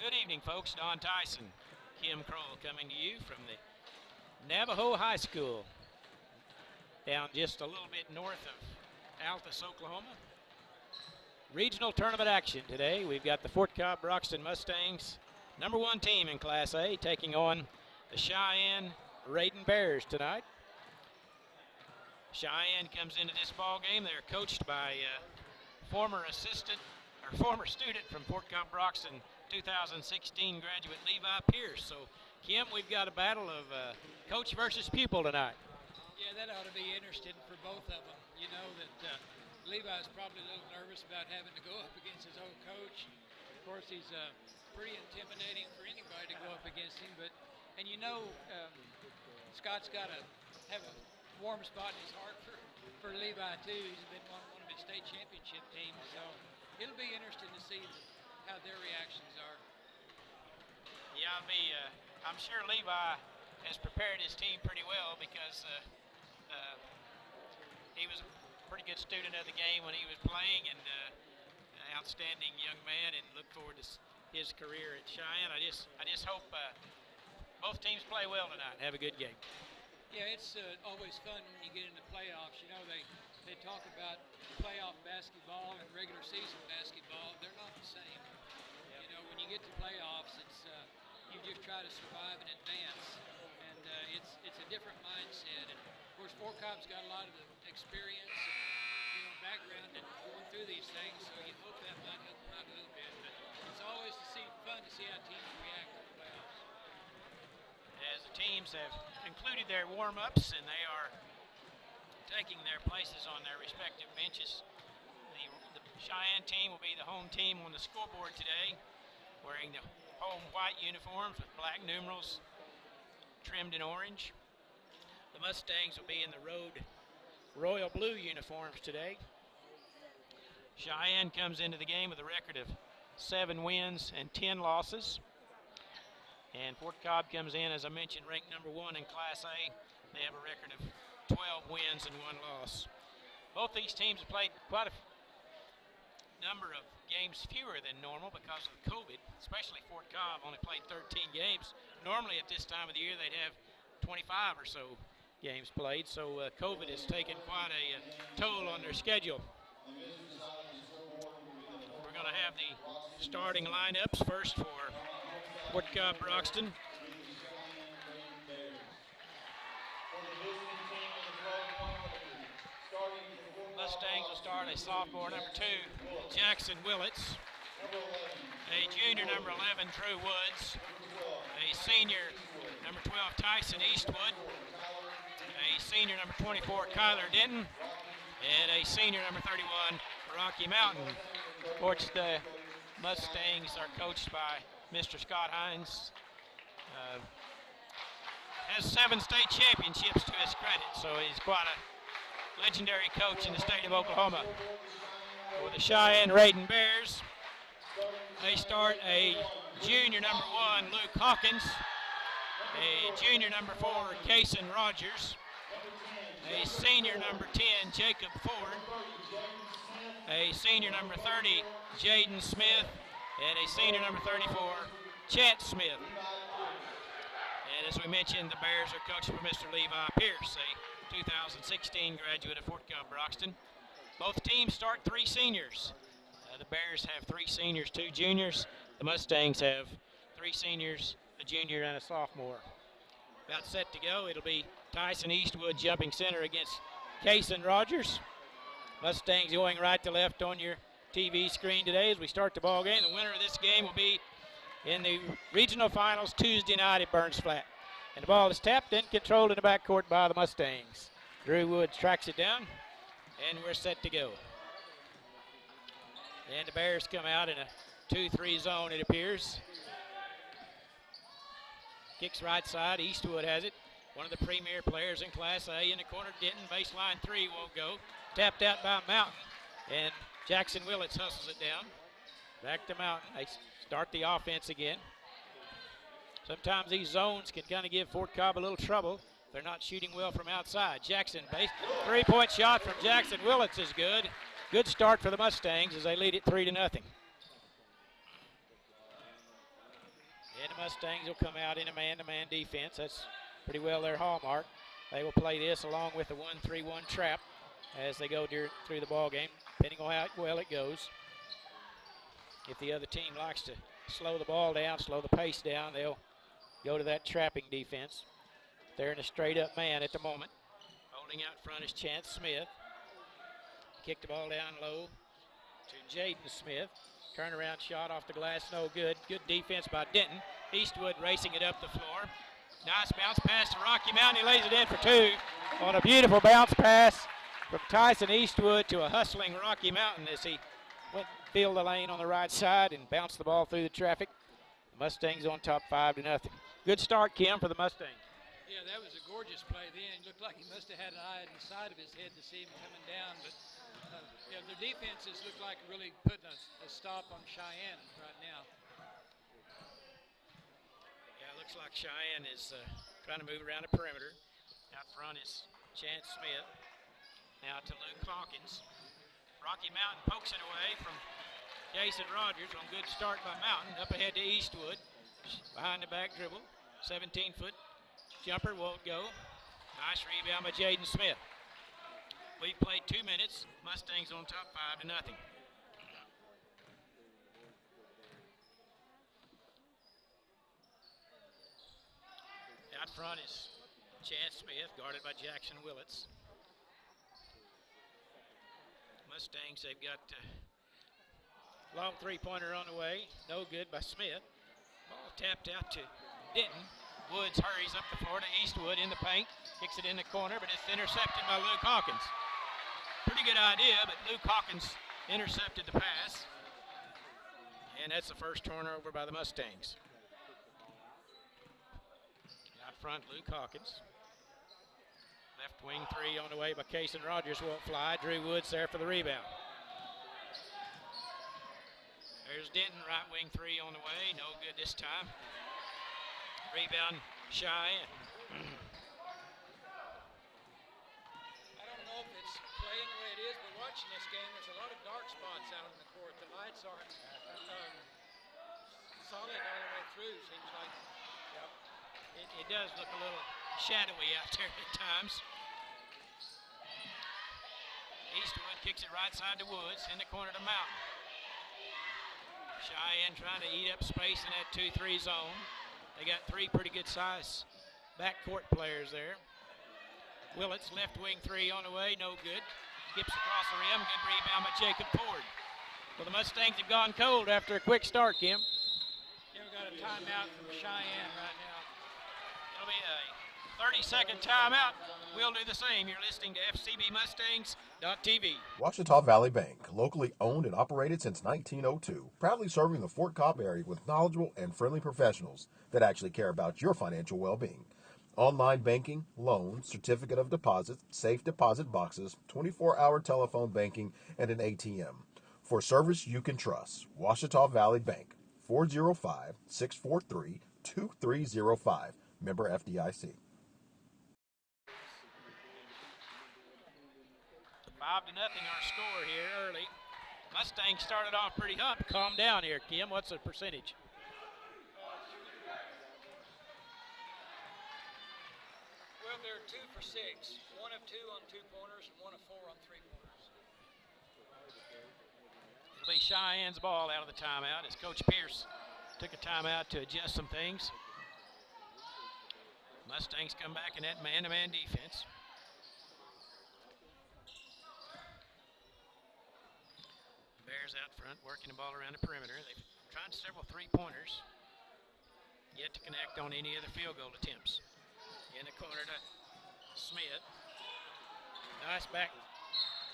Good evening, folks. Don Tyson, Kim Kroll coming to you from the Navajo High School down just a little bit north of Altus, Oklahoma. Regional tournament action today. We've got the Fort Cobb Broxton Mustangs, #1 team in Class A, taking on the Cheyenne Reydon Bears tonight. Cheyenne comes into this ball game. They're coached by former student from Fort Cobb Broxton, 2016 graduate Levi Pierce. So, Kim, we've got a battle of coach versus pupil tonight. Yeah, that ought to be interesting for both of them. You know that Levi's probably a little nervous about having to go up against his old coach. Of course, he's pretty intimidating for anybody to go up against him. And you know, Scott's got to have a warm spot in his heart for Levi too. He's been one of his state championship teams, so it'll be interesting to see how their reactions are. Yeah, I'm sure Levi has prepared his team pretty well because he was a pretty good student of the game when he was playing, and an outstanding young man, and look forward to his career at Cheyenne. I just hope both teams play well tonight, have a good game. Yeah, it's always fun when you get into playoffs. You know, they talk about playoff basketball and regular season basketball. They're not the same. You know, when you get to playoffs, it's you just try to survive and advance, and it's a different mindset. And of course, Fort Cobb's got a lot of the experience and background in going through these things, so you hope that might help them out a little bit. But it's always fun to see how teams react to the playoffs. As the teams have concluded their warm-ups and they are taking their places on their respective benches, the Cheyenne team will be the home team on the scoreboard today, wearing the home white uniforms with black numerals trimmed in orange. The Mustangs will be in the road royal blue uniforms today. Cheyenne comes into the game with a record of 7 wins and 10 losses. And Fort Cobb comes in, as I mentioned, ranked #1 in Class A. They have a record of 12 wins and 1 loss. Both these teams have played quite a number of games fewer than normal because of COVID, especially Fort Cobb only played 13 games. Normally at this time of the year they'd have 25 or so games played, so COVID has taken quite a toll on their schedule. We're going to have the starting lineups first for Fort Cobb Broxton. Mustangs will start a sophomore, #2, Jackson Willits. A junior, #11, Drew Woods. A senior, #12, Tyson Eastwood. A senior, #24, Kyler Denton. And a senior, #31, Rocky Mountain. Of course, the Mustangs are coached by Mr. Scott Hines. Has 7 state championships to his credit, so he's quite a legendary coach in the state of Oklahoma. For the Cheyenne Reydon Bears, they start a junior, #1, Luke Hawkins. A junior, #4, Kason Rogers. A senior, #10, Jacob Ford. A senior, #30, Jaden Smith. And a senior, #34, Chet Smith. And as we mentioned, the Bears are coached by Mr. Levi Pierce, a 2016 graduate of Fort Cobb Broxton. Both teams start 3 seniors. The Bears have 3 seniors, 2 juniors. The Mustangs have 3 seniors, a junior and a sophomore. About set to go. It'll be Tyson Eastwood jumping center against Kason Rogers. Mustangs going right to left on your TV screen today as we start the ball game. The winner of this game will be in the regional finals Tuesday night at Burns Flat. And the ball is tapped and controlled in the backcourt by the Mustangs. Drew Woods tracks it down, and we're set to go. And the Bears come out in a 2-3 zone, it appears. Kicks right side, Eastwood has it. One of the premier players in Class A in the corner, Denton, baseline 3 won't go. Tapped out by Mountain, and Jackson Willits hustles it down. Back to Mountain. They start the offense again. Sometimes these zones can kind of give Fort Cobb a little trouble. They're not shooting well from outside. Jackson base 3-point shot from Jackson Willits is good. Good start for the Mustangs as they lead it 3-0. And the Mustangs will come out in a man-to-man defense. That's pretty well their hallmark. They will play this along with the 1-3-1 trap as they go through the ball game, depending on how well it goes. If the other team likes to slow the ball down, slow the pace down, they'll go to that trapping defense. They're in a straight-up man at the moment. Holding out front is Chance Smith. Kicked the ball down low to Jaden Smith. Turnaround shot off the glass, no good. Good defense by Denton. Eastwood racing it up the floor. Nice bounce pass to Rocky Mountain. He lays it in for two on a beautiful bounce pass from Tyson Eastwood to a hustling Rocky Mountain as he went field the lane on the right side and bounced the ball through the traffic. The Mustangs on top 5-0. Good start, Kim, for the Mustangs. Yeah, that was a gorgeous play then. Looked like he must have had an eye on the side of his head to see him coming down. But yeah, their defenses look like really putting a stop on Cheyenne right now. Yeah, it looks like Cheyenne is trying to move around the perimeter. Out front is Chance Smith. Now to Luke Hawkins. Rocky Mountain pokes it away from Jason Rogers on good start by Mountain. Up ahead to Eastwood. Behind the back dribble. 17-foot jumper won't go. Nice rebound by Jaden Smith. We've played 2 minutes. Mustangs on top 5-0. Out front is Chance Smith, guarded by Jackson Willits. Mustangs, they've got long three-pointer on the way. No good by Smith. Ball tapped out to Denton. Woods hurries up the floor to Eastwood in the paint. Kicks it in the corner, but it's intercepted by Luke Hawkins. Pretty good idea, but Luke Hawkins intercepted the pass. And that's the first turnover by the Mustangs. Out front, Luke Hawkins. Left wing three on the way by Cason Rogers won't fly. Drew Woods there for the rebound. There's Denton, right wing three on the way. No good this time. Rebound, Cheyenne. I don't know if it's playing the way it is, but watching this game, there's a lot of dark spots out on the court. The lights aren't solid all the way through, seems like. It does look a little shadowy out there at times. Eastwood kicks it right side to Woods, in the corner to Mountain. Cheyenne trying to eat up space in that 2-3 zone. They got three pretty good size backcourt players there. Willits, left wing three on the way, no good. Skips across the rim, good rebound by Jacob Ford. Well, the Mustangs have gone cold after a quick start, Kim. Yeah, we got a timeout from Cheyenne right now. It'll be a 30-second timeout. We'll do the same. You're listening to FCBMustangs.tv. Ouachita Valley Bank, locally owned and operated since 1902, proudly serving the Fort Cobb area with knowledgeable and friendly professionals that actually care about your financial well-being. Online banking, loans, certificate of deposit, safe deposit boxes, 24-hour telephone banking, and an ATM. For service you can trust, Ouachita Valley Bank, 405-643-2305. Member FDIC. 5-0 our score here early. Mustangs started off pretty hot. Calm down here, Kim. What's the percentage? Well, they're 2 for 6. 1 of 2 on 2-pointers and 1 of 4 on 3-pointers. It'll be Cheyenne's ball out of the timeout as Coach Pierce took a timeout to adjust some things. Mustangs come back in that man-to-man defense. Bears out front, working the ball around the perimeter. They've tried several three-pointers, yet to connect on any of the field goal attempts. In the corner to Smith. Nice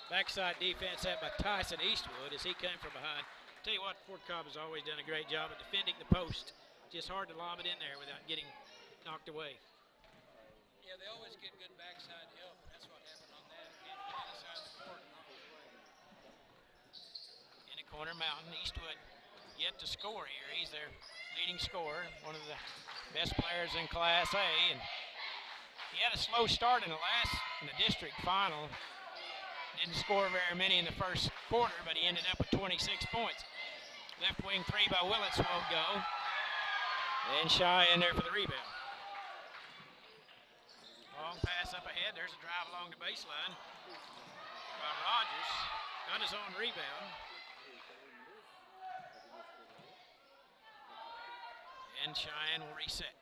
backside defense set by Tyson Eastwood as he came from behind. Tell you what, Fort Cobb has always done a great job of defending the post. Just hard to lob it in there without getting knocked away. Yeah, they always get good backside help. That's what happened on that. Came from the other side of the court. In the corner, Mountain. Eastwood yet to score here. He's their leading scorer, one of the best players in Class A. And he had a slow start in the district final. Didn't score very many in the first quarter, but he ended up with 26 points. Left wing three by Willits won't go. And Cheyenne there for the rebound. Long pass up ahead. There's a drive along the baseline by Rogers. Got his own rebound. And Cheyenne will reset.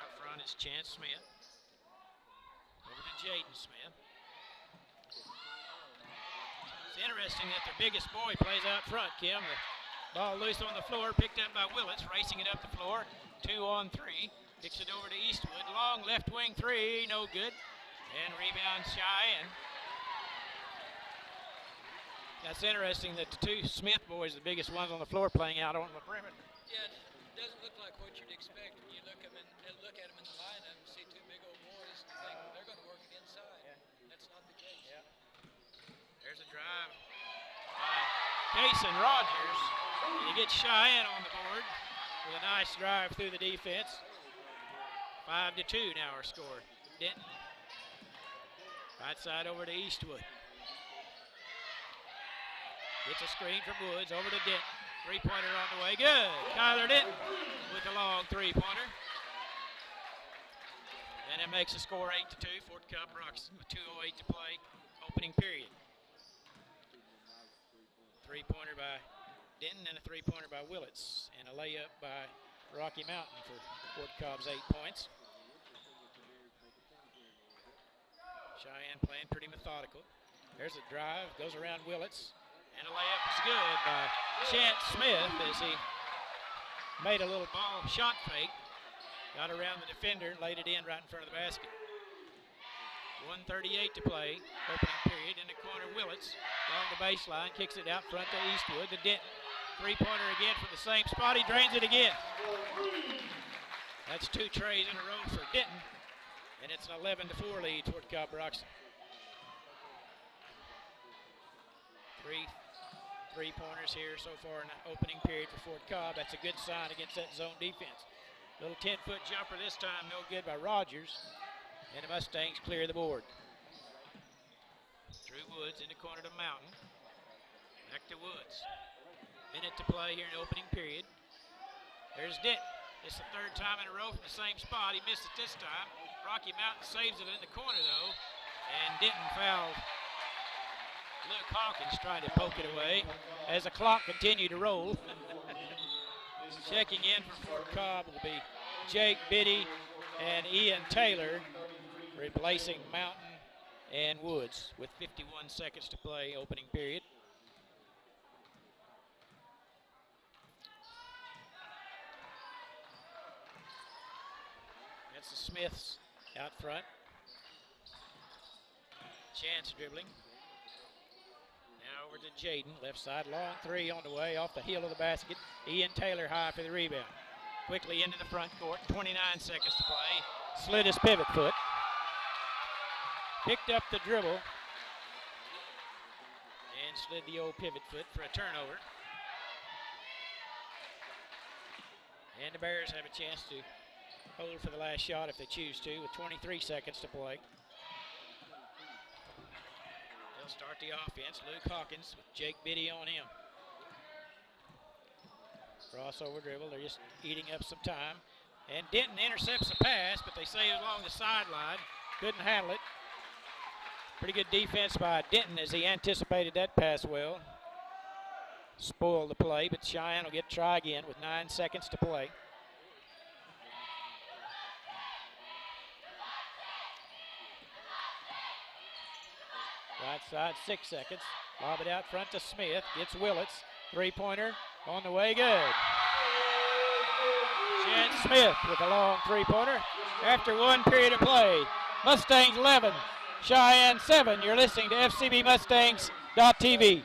Out front is Chance Smith. Over to Jaden Smith. It's interesting that their biggest boy plays out front, Kim. The ball loose on the floor, picked up by Willits, racing it up the floor. 2-on-3. Kicks it over to Eastwood. Long left wing three, no good. And rebound Cheyenne. That's interesting that the two Smith boys, the biggest ones on the floor, playing out on the perimeter. Yeah, it doesn't look like what you'd expect when you look at them in the lineup and see two big old boys and think they're going to work it inside. Yeah. That's not the case. Yeah. There's a drive by Jason Rogers. And he gets Cheyenne on the board with a nice drive through the defense. 5-2 now our score. Denton. Right side over to Eastwood. Gets a screen from Woods over to Denton. Three-pointer on the way. Good. Kyler Denton with a long three-pointer. And it makes the score 8-2. Fort Cobb Broxton with 2:08 to play. Opening period. Three-pointer by Denton and a three-pointer by Willits. And a layup by Rocky Mountain for Fort Cobb's 8 points. Cheyenne playing pretty methodical. There's a drive. Goes around Willits. And a layup is good by Chance Smith as he made a little ball shot fake. Got around the defender and laid it in right in front of the basket. 1:38 to play. Opening period in the corner. Willits along the baseline. Kicks it out front to Eastwood. The Denton. Three-pointer again from the same spot. He drains it again. That's 2 trays in a row for Denton. And it's an 11-4 lead toward Cobb Broxton. Three-pointers here so far in the opening period for Fort Cobb. That's a good sign against that zone defense. Little 10-foot jumper this time, no good by Rogers. And the Mustangs clear the board. Drew Woods in the corner to Mountain. Back to Woods. Minute to play here in the opening period. There's Denton. It's the 3rd time in a row from the same spot. He missed it this time. Rocky Mountain saves it in the corner though. And Denton fouled Luke Hawkins, trying to poke it away as the clock continued to roll. Checking in for Fort Cobb will be Jake Biddy and Ian Taylor, replacing Mountain and Woods with 51 seconds to play, opening period. That's the Smiths out front. Chance dribbling. Now over to Jaden, left side, long three on the way, off the heel of the basket. Ian Taylor high for the rebound. Quickly into the front court, 29 seconds to play. Slid his pivot foot. Picked up the dribble. And slid the old pivot foot for a turnover. And the Bears have a chance to hold for the last shot if they choose to, with 23 seconds to play. They'll start the offense. Luke Hawkins with Jake Biddy on him. Crossover dribble. They're just eating up some time. And Denton intercepts the pass, but they say it was along the sideline. Couldn't handle it. Pretty good defense by Denton as he anticipated that pass well. Spoiled the play, but Cheyenne will get try again with 9 seconds to play. Right side, 6 seconds. Lob it out front to Smith. Gets Willits. Three-pointer on the way, good. Chance Smith with a long three-pointer after 1 period of play. Mustangs 11, Cheyenne 7. You're listening to FCBMustangs.tv.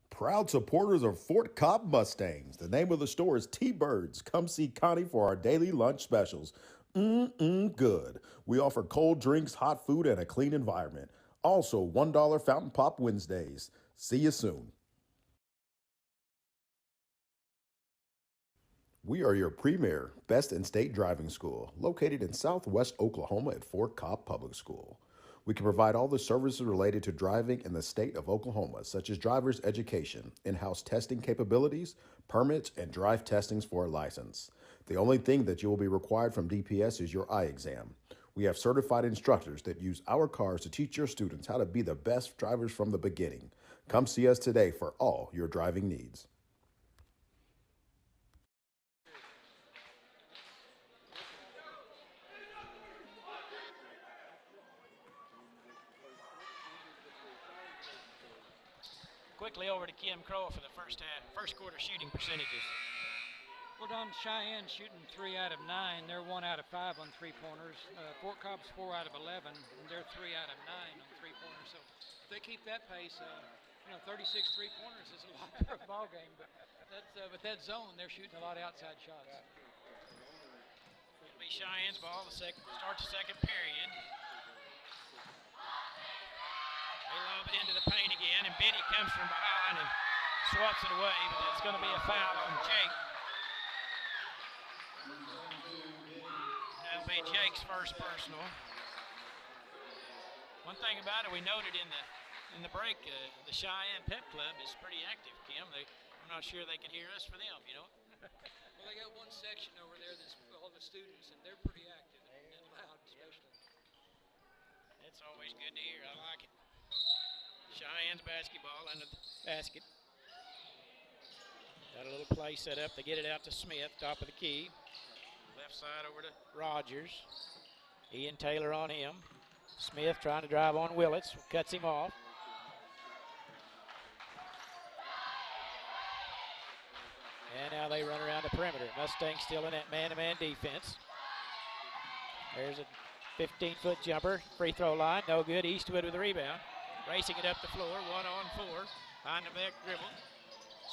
Proud supporters of Fort Cobb Mustangs. The name of the store is T-Birds. Come see Connie for our daily lunch specials. Good. We offer cold drinks, hot food, and a clean environment. Also, $1 Fountain Pop Wednesdays. See you soon. We are your premier best in state driving school, located in southwest Oklahoma at Fort Cobb Public School. We can provide all the services related to driving in the state of Oklahoma, such as driver's education, in-house testing capabilities, permits, and drive testings for a license. The only thing that you will be required from DPS is your eye exam. We have certified instructors that use our cars to teach your students how to be the best drivers from the beginning. Come see us today for all your driving needs. Quickly over to Kim Crow for the first quarter shooting percentages. Well, Don, Cheyenne shooting 3 out of 9. They're 1 out of 5 on three-pointers. Fort Cobb's 4 out of 11, and they're 3 out of 9 on three-pointers. So if they keep that pace, 36 three-pointers is a lot for a ball game. But that zone, they're shooting a lot of outside shots. It'll be Cheyenne's ball. Start the second period. They lob it into the paint again, and Biddy comes from behind and swats it away, but that's going to be a foul on Jake. That'll be Jake's first personal. One thing about it, we noted in the break, the Cheyenne Pep Club is pretty active, Kim. I'm not sure they can hear us for them, you know. Well, they got one section over there that's all the students, and they're pretty active and loud, especially. It's always good to hear. I like it. Cheyenne's basketball under the basket. Got a little play set up. They get it out to Smith, top of the key. Left side over to Rogers. Ian Taylor on him. Smith trying to drive on Willits. Cuts him off. And now they run around the perimeter. Mustangs still in that man-to-man defense. There's a 15-foot jumper. Free throw line. No good. Eastwood with the rebound. Racing it up the floor, 1-on-4. Behind the back dribble.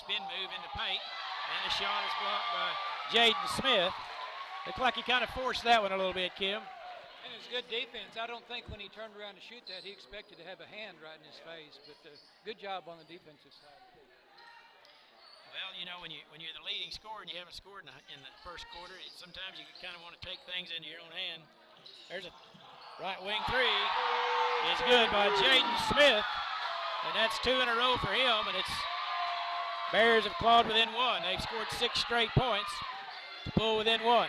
Spin move in the paint. And the shot is blocked by Jaden Smith. Looked like he kind of forced that one a little bit, Kim. And it's good defense. I don't think when he turned around to shoot that, he expected to have a hand right in his face. But good job on the defensive side. Well, you know, when you're the leading scorer and you haven't scored in the first quarter, sometimes you kind of want to take things into your own hand. There's a right wing three. It's good by Jaden Smith, and that's 2 in a row for him, and it's Bears have clawed within 1. They've scored 6 straight points to pull within 1.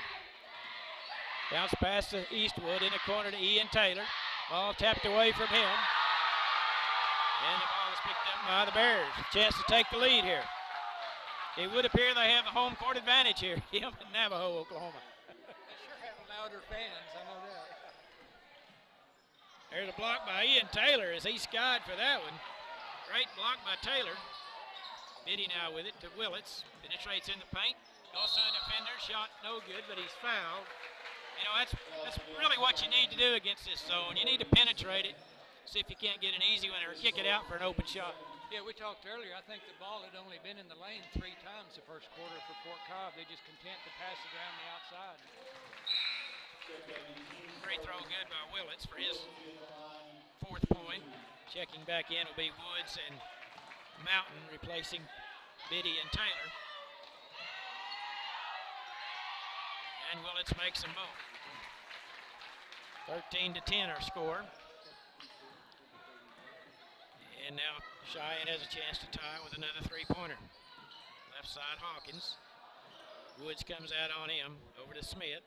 Bounce pass to Eastwood in the corner to Ian Taylor. Ball tapped away from him, and the ball is picked up by the Bears. A chance to take the lead here. It would appear they have the home court advantage here, Kim, in Navajo, Oklahoma. They sure have louder fans, I know that. There's a block by Ian Taylor as he skied for that one. Great block by Taylor. Biddy now with it to Willits. Penetrates in the paint. Also a defender. Shot no good, but he's fouled. You know, that's really what you need to do against this zone. You need to penetrate it. See if you can't get an easy one or kick it out for an open shot. Yeah, we talked earlier. I think the ball had only been in the lane 3 times the first quarter for Fort Cobb. They just content to pass it around the outside. Free throw good by Willits for his 4th point. Checking back in will be Woods and Mountain replacing Biddy and Taylor. And Willits makes them both. 13-10 our score. And now Cheyenne has a chance to tie with another 3-pointer. Left side Hawkins. Woods comes out on him over to Smith.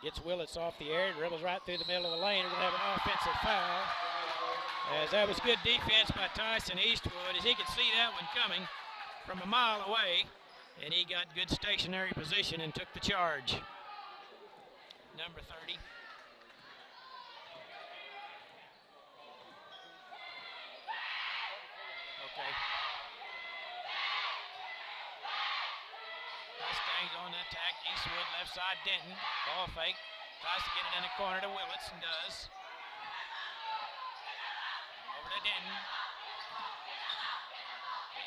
Gets Willits off the air, dribbles right through the middle of the lane. We're going to have an offensive foul. As that was good defense by Tyson Eastwood, as he could see that one coming from a mile away. And he got good stationary position and took the charge. Number 30. Okay. Mustangs on the attack. Eastwood left side Denton. Ball fake. Tries to get it in the corner to Willits and does. Over to Denton.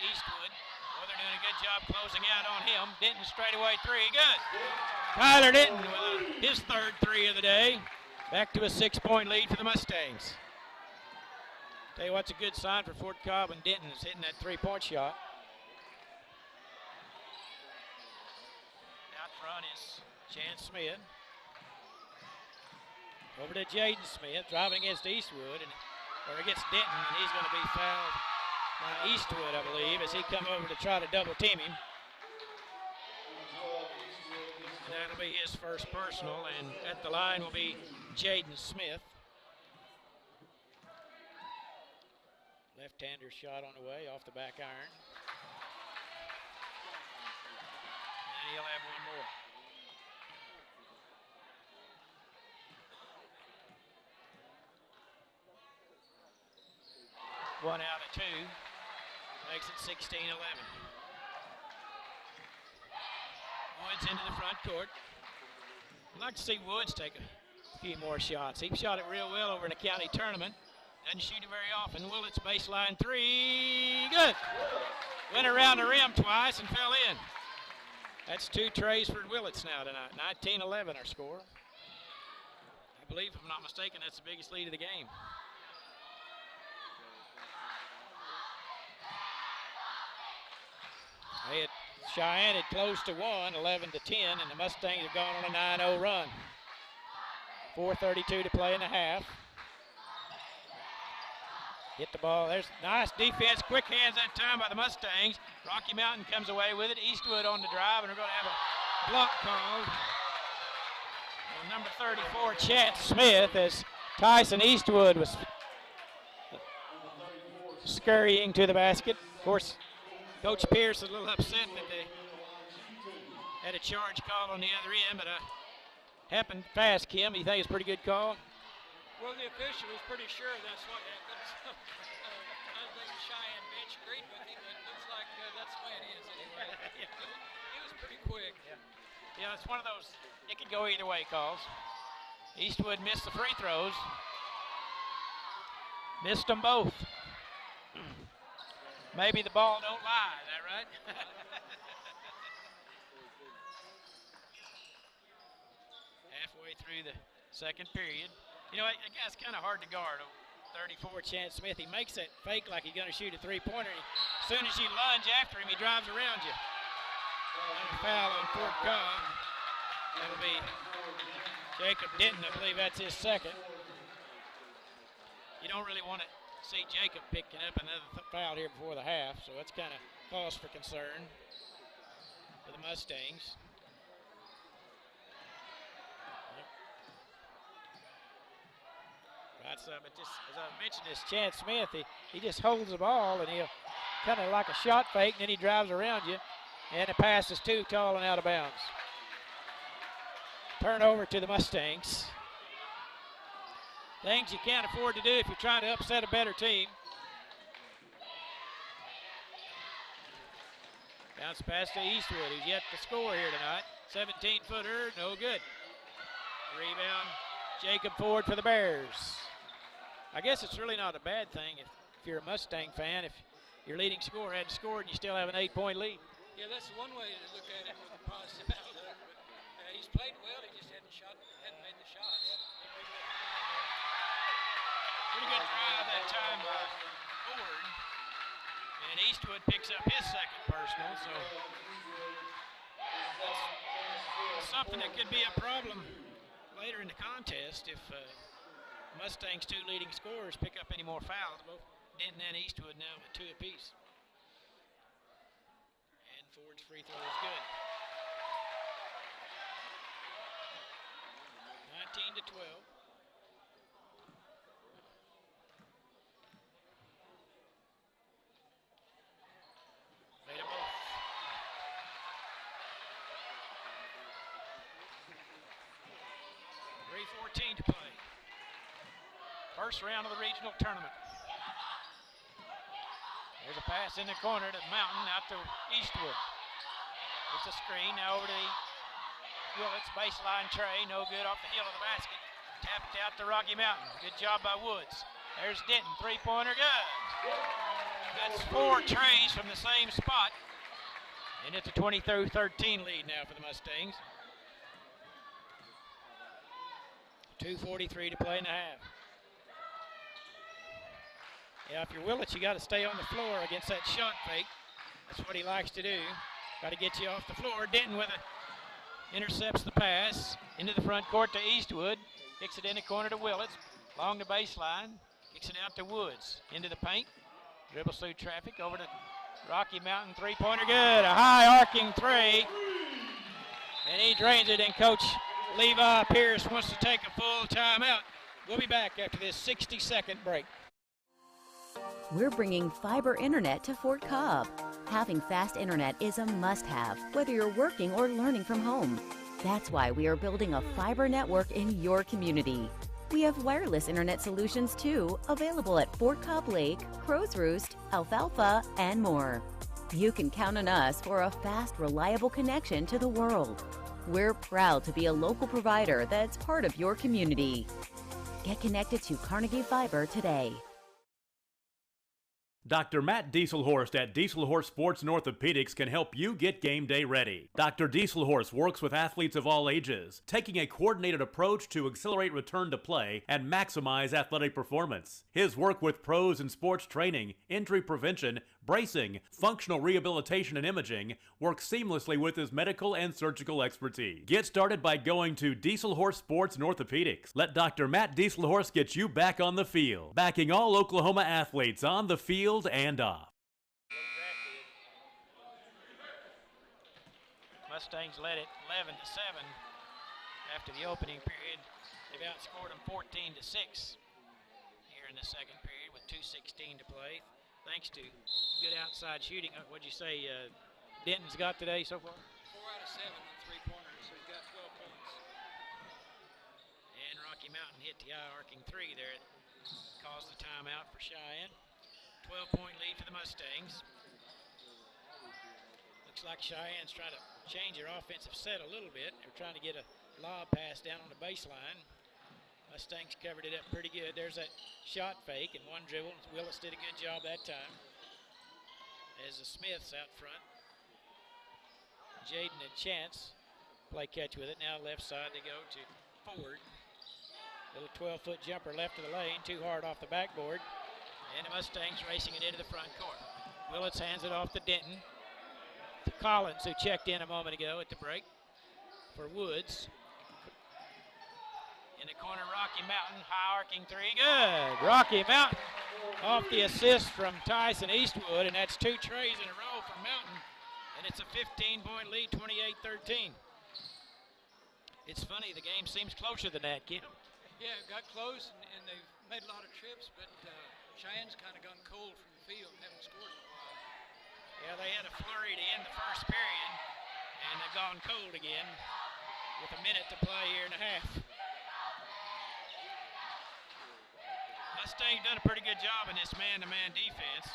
Eastwood. Well, they're doing a good job closing out on him. Denton straightaway 3. Good. Tyler Denton with his 3rd 3 of the day. Back to a 6-point lead for the Mustangs. Tell you what's a good sign for Fort Cobb and Denton is hitting that 3-point shot. Out front is Chance Smith. Over to Jaden Smith, driving against Eastwood, or against Denton, and he's going to be fouled by Eastwood, I believe, as he come over to try to double team him. And that'll be his first personal, and at the line will be Jaden Smith. Left-hander shot on the way, off the back iron. And he'll have one more. One out of two, makes it 16-11. Woods into the front court. I'd like to see Woods take a few more shots. He shot it real well over in the county tournament. Doesn't shoot it very often. Willett's baseline three, good. Went around the rim twice and fell in. That's 2 trays for Willett's now tonight. 19-11 our score. I believe, if I'm not mistaken, that's the biggest lead of the game. Cheyenne had close to 1, 11-10, and the Mustangs have gone on a 9-0 run. 4:32 to play in the half. Hit the ball. There's nice defense. Quick hands that time by the Mustangs. Rocky Mountain comes away with it. Eastwood on the drive, and we're going to have a block called on number 34, Chet Smith, as Tyson Eastwood was scurrying to the basket. Of course, Coach Pierce is a little upset that they had a charge call on the other end, but I happened to ask him. You think it's a pretty good call? Well, the official was pretty sure that's what happened. So, I think the Cheyenne bench agreed with him, but it looks like that's the way it is anyway. It was pretty quick. Yeah, it's one of those, it could go either way calls. Eastwood missed the free throws. Missed them both. Maybe the ball don't lie, is that right? Halfway through the second period. You know, that guy's kind of hard to guard. 34, Chance Smith. He makes that fake like he's going to shoot a three-pointer. As soon as you lunge after him, he drives around you. And a foul on Fort Cobb. That'll be Jacob Denton. I believe that's his second. You don't really want to see Jacob picking up another foul here before the half, so that's kind of cause for concern for the Mustangs. Right side, but just as I mentioned, this Chance Smith, he just holds the ball and he'll kind of like a shot fake, and then he drives around you, and the pass is too tall and out of bounds. Turnover to the Mustangs. Things you can't afford to do if you're trying to upset a better team. Bounce pass to Eastwood, who's yet to score here tonight. 17-footer, no good. Rebound, Jacob Ford for the Bears. I guess it's really not a bad thing if you're a Mustang fan, if your leading scorer hadn't scored and you still have an 8-point lead. Yeah, that's one way to look at it with the positive outlook. But he's played well, he just hadn't made the shots. Yeah. Pretty good drive that time by Ford. And Eastwood picks up his second personal, so that's something that could be a problem later in the contest if Mustangs' 2 leading scorers pick up any more fouls. Both Denton and Eastwood now with 2 apiece. And Ford's free throw is good. 19-12. Made them both. .3:14 to play. First round of the regional tournament. There's a pass in the corner to Mountain, out to Eastwood. It's a screen, now over to Willett's baseline tray, no good off the heel of the basket. Tapped out to Rocky Mountain. Good job by Woods. There's Denton, three-pointer, good. That's 4 trays from the same spot. And it's a 23-13 lead now for the Mustangs. 2:43 to play in the half. Yeah, if you're Willett, you got to stay on the floor against that shot fake. That's what he likes to do. Got to get you off the floor. Denton with it intercepts the pass into the front court to Eastwood. Kicks it in the corner to Willits. Along the baseline. Kicks it out to Woods. Into the paint. Dribbles through traffic. Over to Rocky Mountain. Three-pointer good. A high arcing three. And he drains it. And Coach Levi Pierce wants to take a full timeout. We'll be back after this 60-second break. We're bringing fiber internet to Fort Cobb. Having fast internet is a must-have, whether you're working or learning from home. That's why we are building a fiber network in your community. We have wireless internet solutions too, available at Fort Cobb Lake, Crow's Roost, Alfalfa, and more. You can count on us for a fast, reliable connection to the world. We're proud to be a local provider that's part of your community. Get connected to Carnegie Fiber today. Dr. Matt Dieselhorst at Dieselhorst Sports and Orthopedics can help you get game day ready. Dr. Dieselhorst works with athletes of all ages, taking a coordinated approach to accelerate return to play and maximize athletic performance. His work with pros in sports training, injury prevention, bracing, functional rehabilitation, and imaging works seamlessly with his medical and surgical expertise. Get started by going to Dieselhorst Sports and Orthopedics. Let Dr. Matt Dieselhorst get you back on the field, backing all Oklahoma athletes on the field and off. Mustangs led it 11-7 after the opening period. They've outscored them 14-6 here in the second period with 2:16 to play, thanks to good outside shooting. What'd you say Denton's got today so far? 4 out of 7 on three-pointers, so he's got 12 points. And Rocky Mountain hit the eye arcing three there. It caused the timeout for Cheyenne. 12-point lead for the Mustangs. Looks like Cheyenne's trying to change their offensive set a little bit. They're trying to get a lob pass down on the baseline. Mustangs covered it up pretty good. There's that shot fake and one dribble. Willis did a good job that time. As the Smiths out front. Jaden and Chance play catch with it. Now left side they go to Ford. Little 12-foot jumper left of the lane. Too hard off the backboard. And the Mustangs racing it into the front court. Willits hands it off to Denton. To Collins, who checked in a moment ago at the break. For Woods. In the corner, Rocky Mountain, high arcing three, good. Rocky Mountain off the assist from Tyson Eastwood, and that's 2 trays in a row for Mountain. And it's a 15-point lead, 28-13. It's funny, the game seems closer than that, Kim. Yeah, it got close, and they've made a lot of trips, but Cheyenne's kind of gone cold from the field, haven't scored in a while. Yeah, they had a flurry to end the first period, and they've gone cold again with a minute to play here in the half. Mustang done a pretty good job in this man-to-man defense.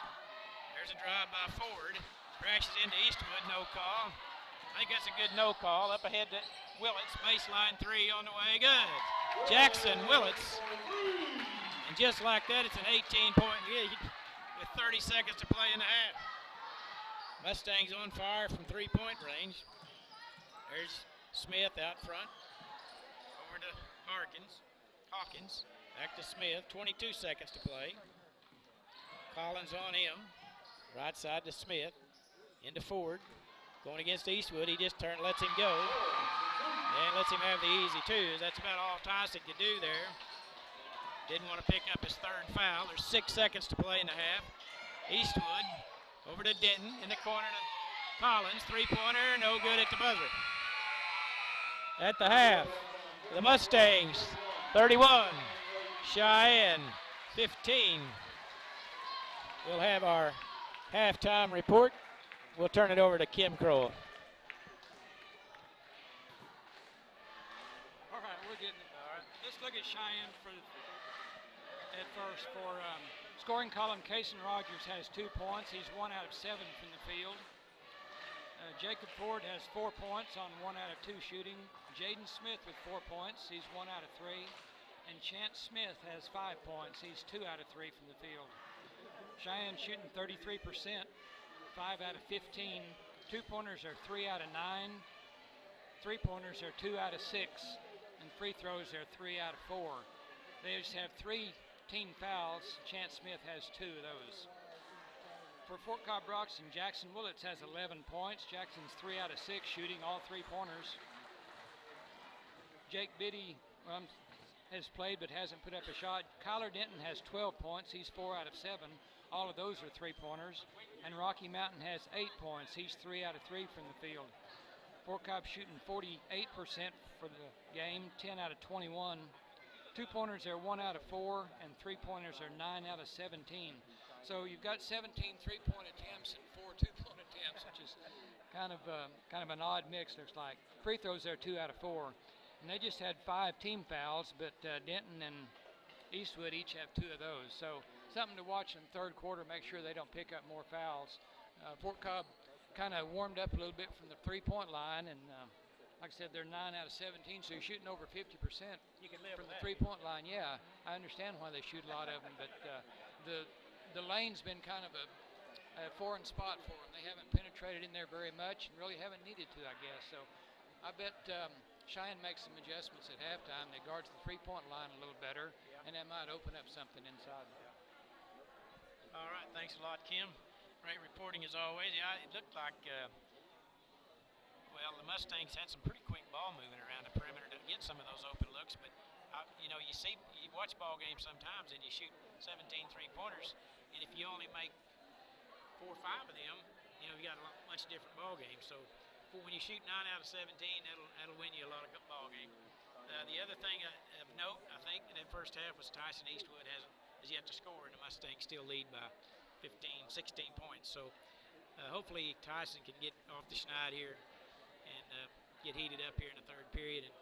There's a drive by Ford. Crashes into Eastwood, no call. I think that's a good no call. Up ahead to Willits, baseline three on the way, good. Jackson Willits. And just like that, it's an 18-point lead with 30 seconds to play in the half. Mustangs on fire from three-point range. There's Smith out front. Over to Hawkins. Back to Smith, 22 seconds to play. Collins on him. Right side to Smith. Into Ford. Going against Eastwood, he just lets him go. And lets him have the easy twos. That's about all Tyson could do there. Didn't want to pick up his third foul. There's 6 seconds to play in the half. Eastwood over to Denton. In the corner to Collins. Three-pointer, no good at the buzzer. At the half, the Mustangs, 31. Cheyenne, 15. We'll have our halftime report. We'll turn it over to Kim Kroll. All right, we're getting it. All right. Let's look at Cheyenne at first. For scoring column, Cason Rogers has 2 points. He's 1 out of 7 from the field. Jacob Ford has 4 points on 1 out of 2 shooting. Jaden Smith with 4 points. He's 1 out of 3. And Chance Smith has 5 points. He's 2 out of 3 from the field. Cheyenne shooting 33%, 5 out of 15. 2-pointers are 3 out of 9. 3-pointers are 2 out of 6. And free throws are 3 out of 4. They just have 3 team fouls. Chance Smith has 2 of those. For Fort Cobb Broxton, Jackson Willits has 11 points. Jackson's 3 out of 6, shooting all 3-pointers. has played but hasn't put up a shot. Kyler Denton has 12 points. He's 4 out of 7. All of those are three-pointers. And Rocky Mountain has 8 points. He's 3 out of 3 from the field. Fort Cobb shooting 48% for the game, 10 out of 21. Two-pointers are 1 out of 4, and three-pointers are 9 out of 17. So you've got 17 three-point attempts and 4 two-point attempts, which is kind of an odd mix, looks like. Free throws are 2 out of 4. And they just had 5 team fouls, but Denton and Eastwood each have 2 of those. So something to watch in the third quarter, make sure they don't pick up more fouls. Fort Cobb kind of warmed up a little bit from the three-point line, and like I said, they're 9 out of 17, so you're shooting over 50% from the three-point line. Yeah, I understand why they shoot a lot of them, but the lane's been kind of a foreign spot for them. They haven't penetrated in there very much and really haven't needed to, I guess. So I bet Cheyenne makes some adjustments at halftime. They guards the three-point line a little better, and that might open up something inside. All right, thanks a lot, Kim. Great reporting as always. Yeah, it looked like, well, the Mustangs had some pretty quick ball moving around the perimeter to get some of those open looks, but you know, you watch ball games sometimes and you shoot 17 three-pointers, and if you only make 4 or 5 of them, you know, you got a much different ball game. So when you shoot 9 out of 17, that'll win you a lot of ball game. The other thing of note, I think, in that first half was Tyson Eastwood has yet to score, and the Mustangs still lead by 15, 16 points. So hopefully Tyson can get off the schneid here and get heated up here in the third period. And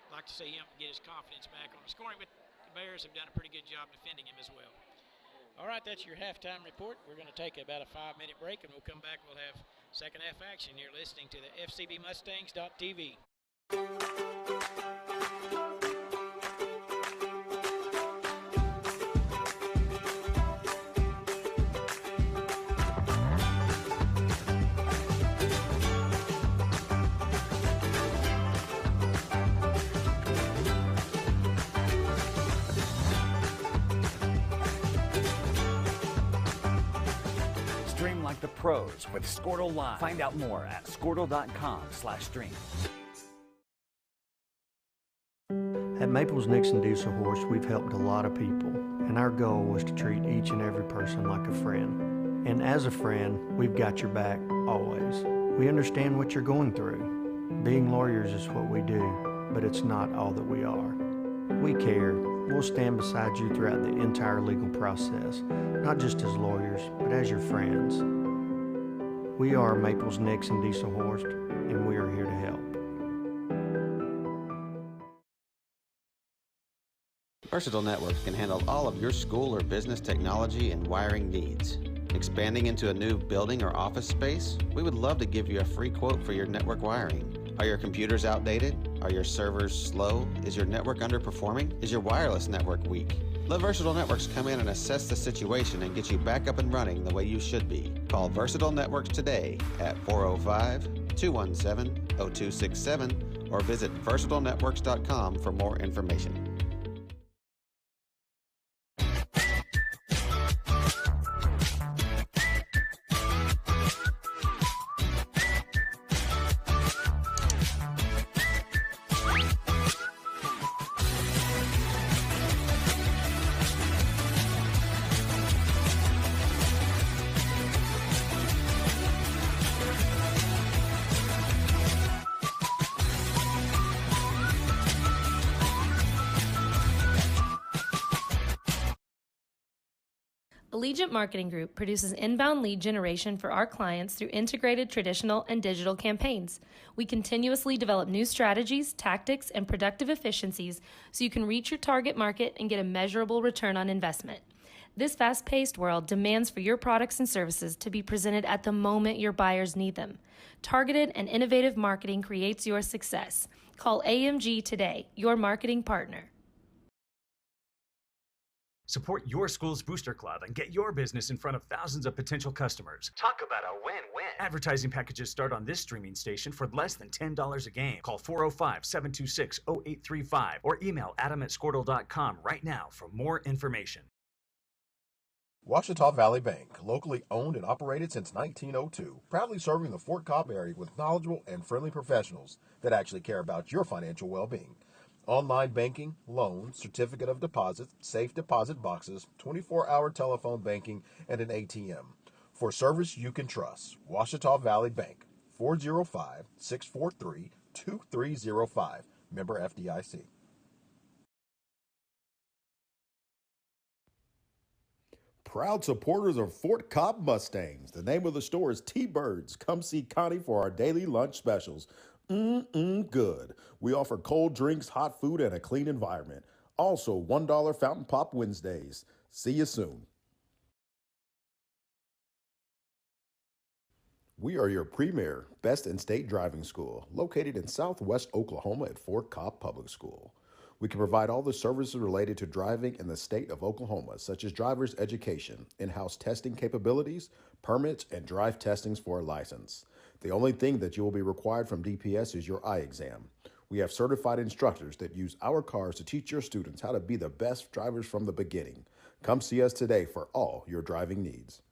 like to see him get his confidence back on the scoring, but the Bears have done a pretty good job defending him as well. All right, that's your halftime report. We're going to take about a 5-minute break, and we'll come back. We'll have second half action. You're listening to the FCBMustangs.tv. Stream like the pros with Squirtle Live. Find out more at squirtle.com/stream. At Maples Nixon Diesel Horse, we've helped a lot of people, and our goal was to treat each and every person like a friend. And as a friend, we've got your back always. We understand what you're going through. Being lawyers is what we do, but it's not all that we are. We care. We'll stand beside you throughout the entire legal process, not just as lawyers, but as your friends. We are Maples Nixon Diesel Horse, and we are here to help. Versatile Networks can handle all of your school or business technology and wiring needs. Expanding into a new building or office space? We would love to give you a free quote for your network wiring. Are your computers outdated? Are your servers slow? Is your network underperforming? Is your wireless network weak? Let Versatile Networks come in and assess the situation and get you back up and running the way you should be. Call Versatile Networks today at 405-217-0267 or visit versatilenetworks.com for more information. Allegiant Marketing Group produces inbound lead generation for our clients through integrated traditional and digital campaigns. We continuously develop new strategies, tactics, and productive efficiencies so you can reach your target market and get a measurable return on investment. This fast-paced world demands for your products and services to be presented at the moment your buyers need them. Targeted and innovative marketing creates your success. Call AMG today, your marketing partner. Support your school's booster club and get your business in front of thousands of potential customers. Talk about a win-win. Advertising packages start on this streaming station for less than $10 a game. Call 405-726-0835 or email adam@squirtle.com right now for more information. Ouachita Valley Bank, locally owned and operated since 1902, proudly serving the Fort Cobb area with knowledgeable and friendly professionals that actually care about your financial well-being. Online banking, loans, certificate of deposit, safe deposit boxes, 24-hour telephone banking, and an ATM. For service you can trust, Ouachita Valley Bank, 405-643-2305. Member FDIC. Proud supporters of Fort Cobb Mustangs. The name of the store is T-Birds. Come see Connie for our daily lunch specials. Good. We offer cold drinks, hot food, and a clean environment. Also, $1 Fountain Pop Wednesdays. See you soon. We are your premier, best in state driving school, located in southwest Oklahoma at Fort Cobb Public School. We can provide all the services related to driving in the state of Oklahoma, such as driver's education, in-house testing capabilities, permits, and drive testings for a license. The only thing that you will be required from DPS is your eye exam. We have certified instructors that use our cars to teach your students how to be the best drivers from the beginning. Come see us today for all your driving needs.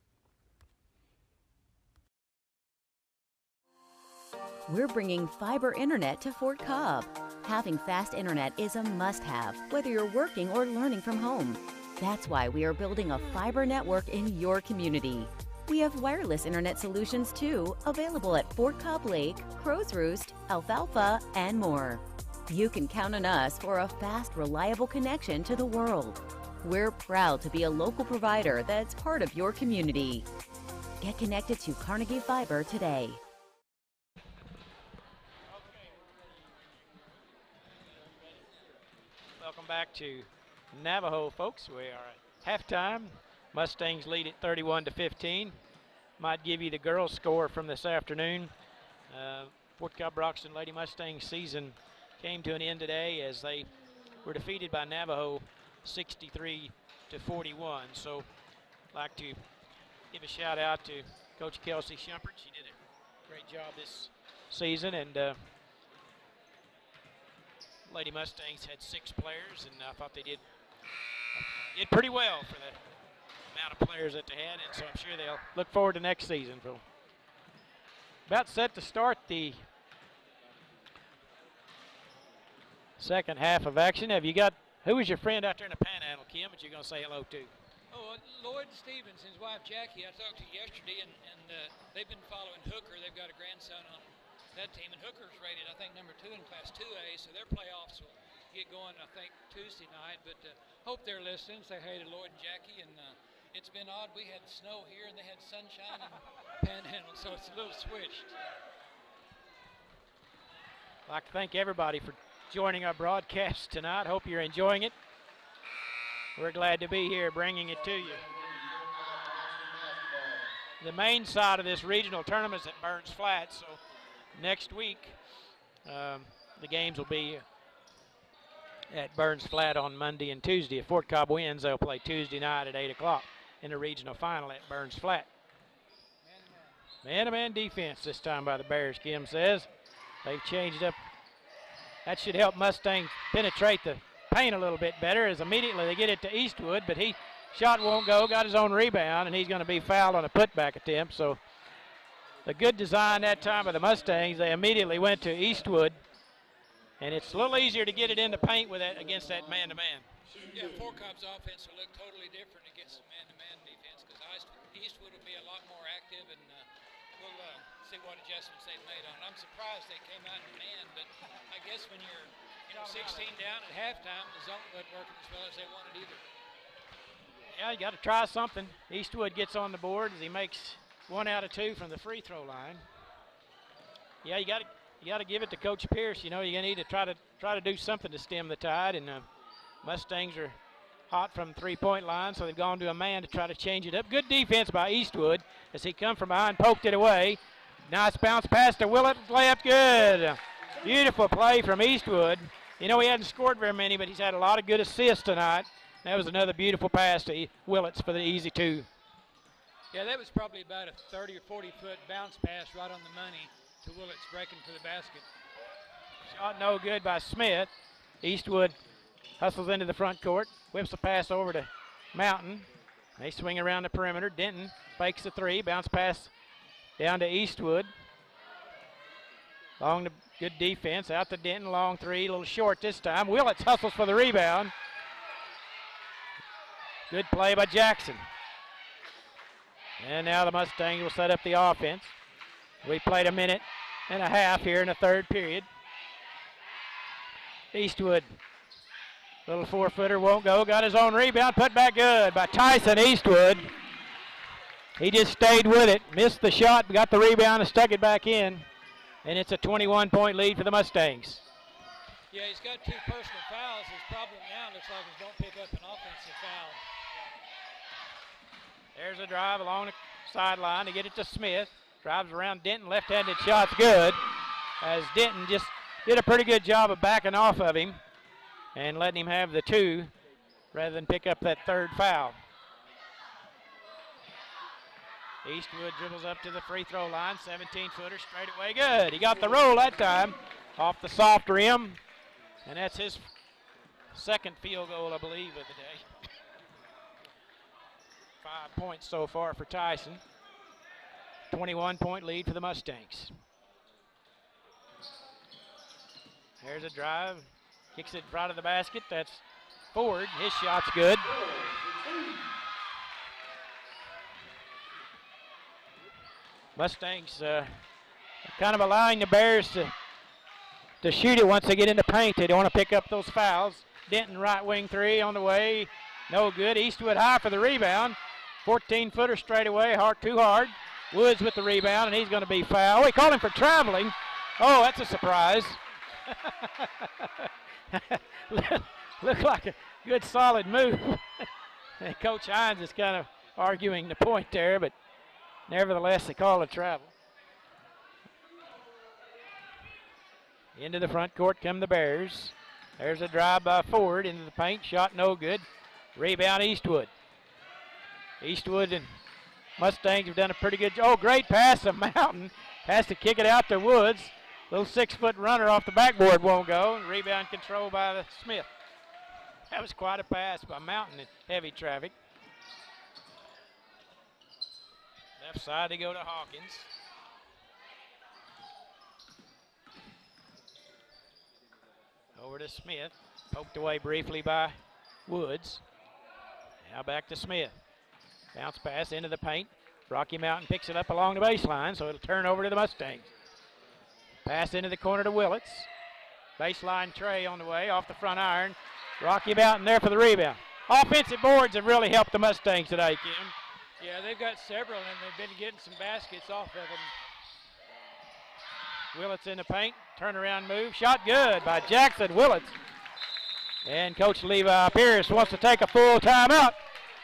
We're bringing fiber internet to Fort Cobb. Having fast internet is a must-have, whether you're working or learning from home. That's why we are building a fiber network in your community. We have wireless internet solutions too, available at Fort Cobb Lake, Crow's Roost, Alfalfa, and more. You can count on us for a fast, reliable connection to the world. We're proud to be a local provider that's part of your community. Get connected to Carnegie Fiber today. Welcome back to Navajo, folks. We are at halftime. Mustangs lead at 31-15. Might give you the girls' score from this afternoon. Fort Cobb Broxton Lady Mustangs season came to an end today as they were defeated by Navajo 63-41. So I'd like to give a shout out to Coach Kelsey Shumpert. She did a great job this season, and Lady Mustangs had 6 players, and I thought they did pretty well for the amount of players that they had, and so I'm sure they'll look forward to next season. Phil. About set to start the second half of action. Have you got, who is your friend out there in the panhandle, Kim, that you're going to say hello to? Oh, Lloyd Stevens, his wife Jackie, I talked to yesterday, and they've been following Hooker. They've got a grandson on that team, and Hooker's rated, I think, number 2 in Class 2A, so their playoffs will get going, I think, Tuesday night. But hope they're listening. Say hey to Lloyd and Jackie. And it's been odd. We had snow here, and they had sunshine and Panhandle, so it's a little switched. I'd like to thank everybody for joining our broadcast tonight. Hope you're enjoying it. We're glad to be here bringing it to you. The main side of this regional tournament is at Burns Flat, so next week, the games will be at Burns Flat on Monday and Tuesday. If Fort Cobb wins, they'll play Tuesday night at 8 o'clock in the regional final at Burns Flat. Man-to-man defense this time by the Bears, Kim says. They've changed up. That should help Mustangs penetrate the paint a little bit better, as immediately they get it to Eastwood, but he shot won't go, got his own rebound, and he's going to be fouled on a putback attempt. So the good design that time by the Mustangs, they immediately went to Eastwood, and it's a little easier to get it in the paint with that against that man-to-man. Yeah, Fort Cobb's offense will look totally different against the man-to-man defense, because Eastwood will be a lot more active, and we'll see what adjustments they've made on it. I'm surprised they came out in man, but I guess when you're 16 down at halftime, the zone wasn't working as well as they wanted either. Yeah, you got to try something. Eastwood gets on the board as he makes 1 out of 2 from the free throw line. Yeah, you got to give it to Coach Pierce. You know, you're gonna need to try to do something to stem the tide. And Mustangs are hot from the 3-point line, so they've gone to a man to try to change it up. Good defense by Eastwood as he come from behind, poked it away. Nice bounce pass to Willett, layup good. Beautiful play from Eastwood. You know, he hadn't scored very many, but he's had a lot of good assists tonight. That was another beautiful pass to Willits for the easy 2. Yeah, that was probably about a 30 or 40-foot bounce pass right on the money to Willits breaking to the basket. Shot no good by Smith. Eastwood hustles into the front court, whips the pass over to Mountain. They swing around the perimeter. Denton fakes the 3, bounce pass down to Eastwood. Long the good defense. Out to Denton. Long three. A little short this time. Willits hustles for the rebound. Good play by Jackson. And now the Mustangs will set up the offense. We played a minute and a half here in the third period. Eastwood. Little 4-footer won't go. Got his own rebound. Put back good by Tyson Eastwood. He just stayed with it. Missed the shot. Got the rebound and stuck it back in. And it's a 21-point lead for the Mustangs. Yeah, he's got 2 personal fouls. His problem now looks like he don't pick up an offensive foul. There's a drive along the sideline to get it to Smith. Drives around Denton. Left-handed shot's good. As Denton just did a pretty good job of backing off of him and letting him have the 2 rather than pick up that 3rd foul. Eastwood dribbles up to the free throw line. 17-footer straight away. Good. He got the roll that time off the soft rim. And that's his 2nd field goal, I believe, of the day. 5 points so far for Tyson. 21-point lead for the Mustangs. There's a drive. Kicks it in front of the basket. That's Ford. His shot's good. Mustangs kind of allowing the Bears to shoot it once they get in the paint. They don't want to pick up those fouls. Denton right wing 3 on the way. No good. Eastwood high for the rebound. 14-footer straight away. Too hard. Woods with the rebound, and he's going to be fouled. Oh, he called him for traveling. Oh, that's a surprise. Looked like a good solid move. And Coach Hines is kind of arguing the point there, but nevertheless, they call a travel. Into the front court come the Bears. There's a drive by Ford into the paint. Shot no good. Rebound Eastwood. Eastwood and Mustangs have done a pretty good job. Oh, great pass of Mountain. Has to kick it out to Woods. Little 6-foot runner off the backboard won't go. Rebound control by the Smith. That was quite a pass by Mountain in heavy traffic. Left side to go to Hawkins. Over to Smith. Poked away briefly by Woods. Now back to Smith. Bounce pass into the paint. Rocky Mountain picks it up along the baseline, so it'll turn over to the Mustangs. Pass into the corner to Willits. Baseline tray on the way, off the front iron. Rocky Mountain there for the rebound. Offensive boards have really helped the Mustangs today, Kim. Yeah, they've got several, and they've been getting some baskets off of them. Willits in the paint. Turnaround move. Shot good by Jackson Willits. And Coach Levi Pierce wants to take a full timeout.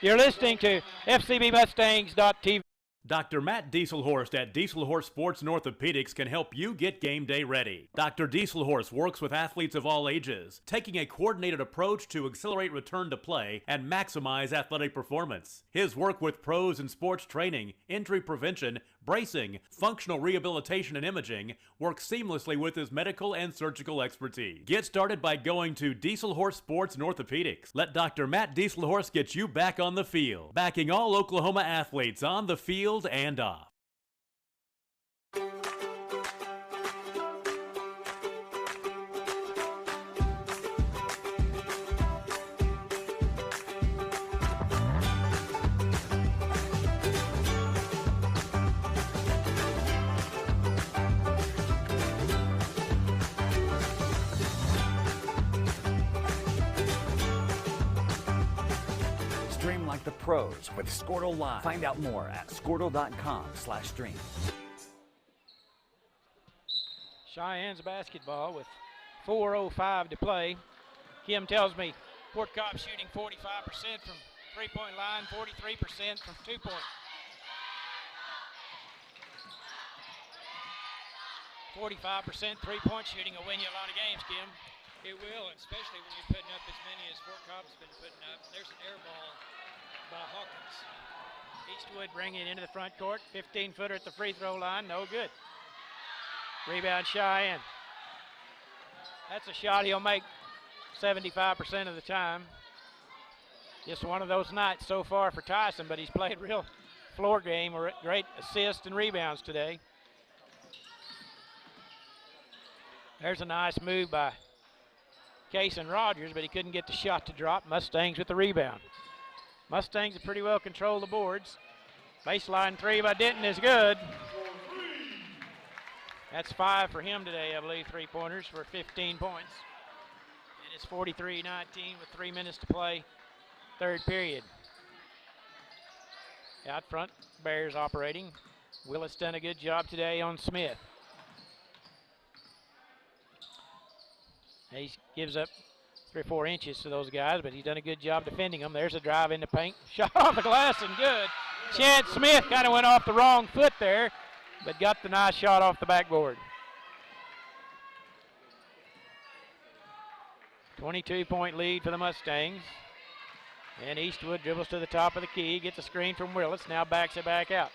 You're listening to FCBMustangs.tv. Dr. Matt Dieselhorst at Dieselhorst Sports and Orthopedics can help you get game day ready. Dr. Dieselhorst works with athletes of all ages, taking a coordinated approach to accelerate return to play and maximize athletic performance. His work with pros in sports training, injury prevention, bracing, functional rehabilitation, and imaging works seamlessly with his medical and surgical expertise. Get started by going to Dieselhorst Sports and Orthopedics. Let Dr. Matt Dieselhorst get you back on the field, backing all Oklahoma athletes on the field and off. Stream like the pros with Squirtle Live. Find out more at squirtle.com/stream. Cheyenne's basketball with 4:05 to play. Kim tells me Fort Cobb shooting 45% from three-point line, 43% from two-point. 45% three-point shooting will win you a lot of games, Kim. It will, especially when you're putting up as many as Fort Cobb's been putting up. There's an air ball by Hawkins. Eastwood bringing it into the front court. 15-footer at the free throw line. No good. Rebound Cheyenne. That's a shot he'll make 75% of the time. Just one of those nights so far for Tyson, but he's played real floor game, or great assists and rebounds today. There's a nice move by Case and Rogers, but he couldn't get the shot to drop. Mustangs with the rebound. Mustangs have pretty well controlled the boards. Baseline three by Denton is good. That's 5 for him today, I believe, three-pointers for 15 points. And it's 43-19 with 3 minutes to play, third period. Out front, Bears operating. Willis done a good job today on Smith. He gives up 3 or 4 inches to those guys, but he's done a good job defending them. There's a drive in the paint. Shot off the glass and good. Chad Smith kind of went off the wrong foot there, but got the nice shot off the backboard. 22-point lead for the Mustangs. And Eastwood dribbles to the top of the key, gets a screen from Willis, now backs it back out.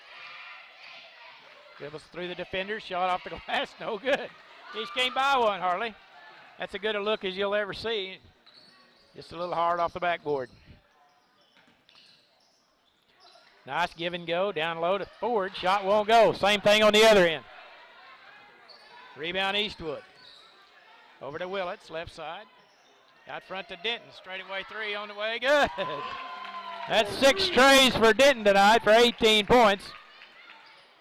Dribbles through the defenders, shot off the glass, no good. He just came by one, Harley. That's as good a look as you'll ever see. Just a little hard off the backboard. Nice give and go, down low to Ford, shot won't go. Same thing on the other end. Rebound Eastwood. Over to Willits, left side. Out front to Denton, straightaway three on the way, good. That's 6 trays for Denton tonight for 18 points.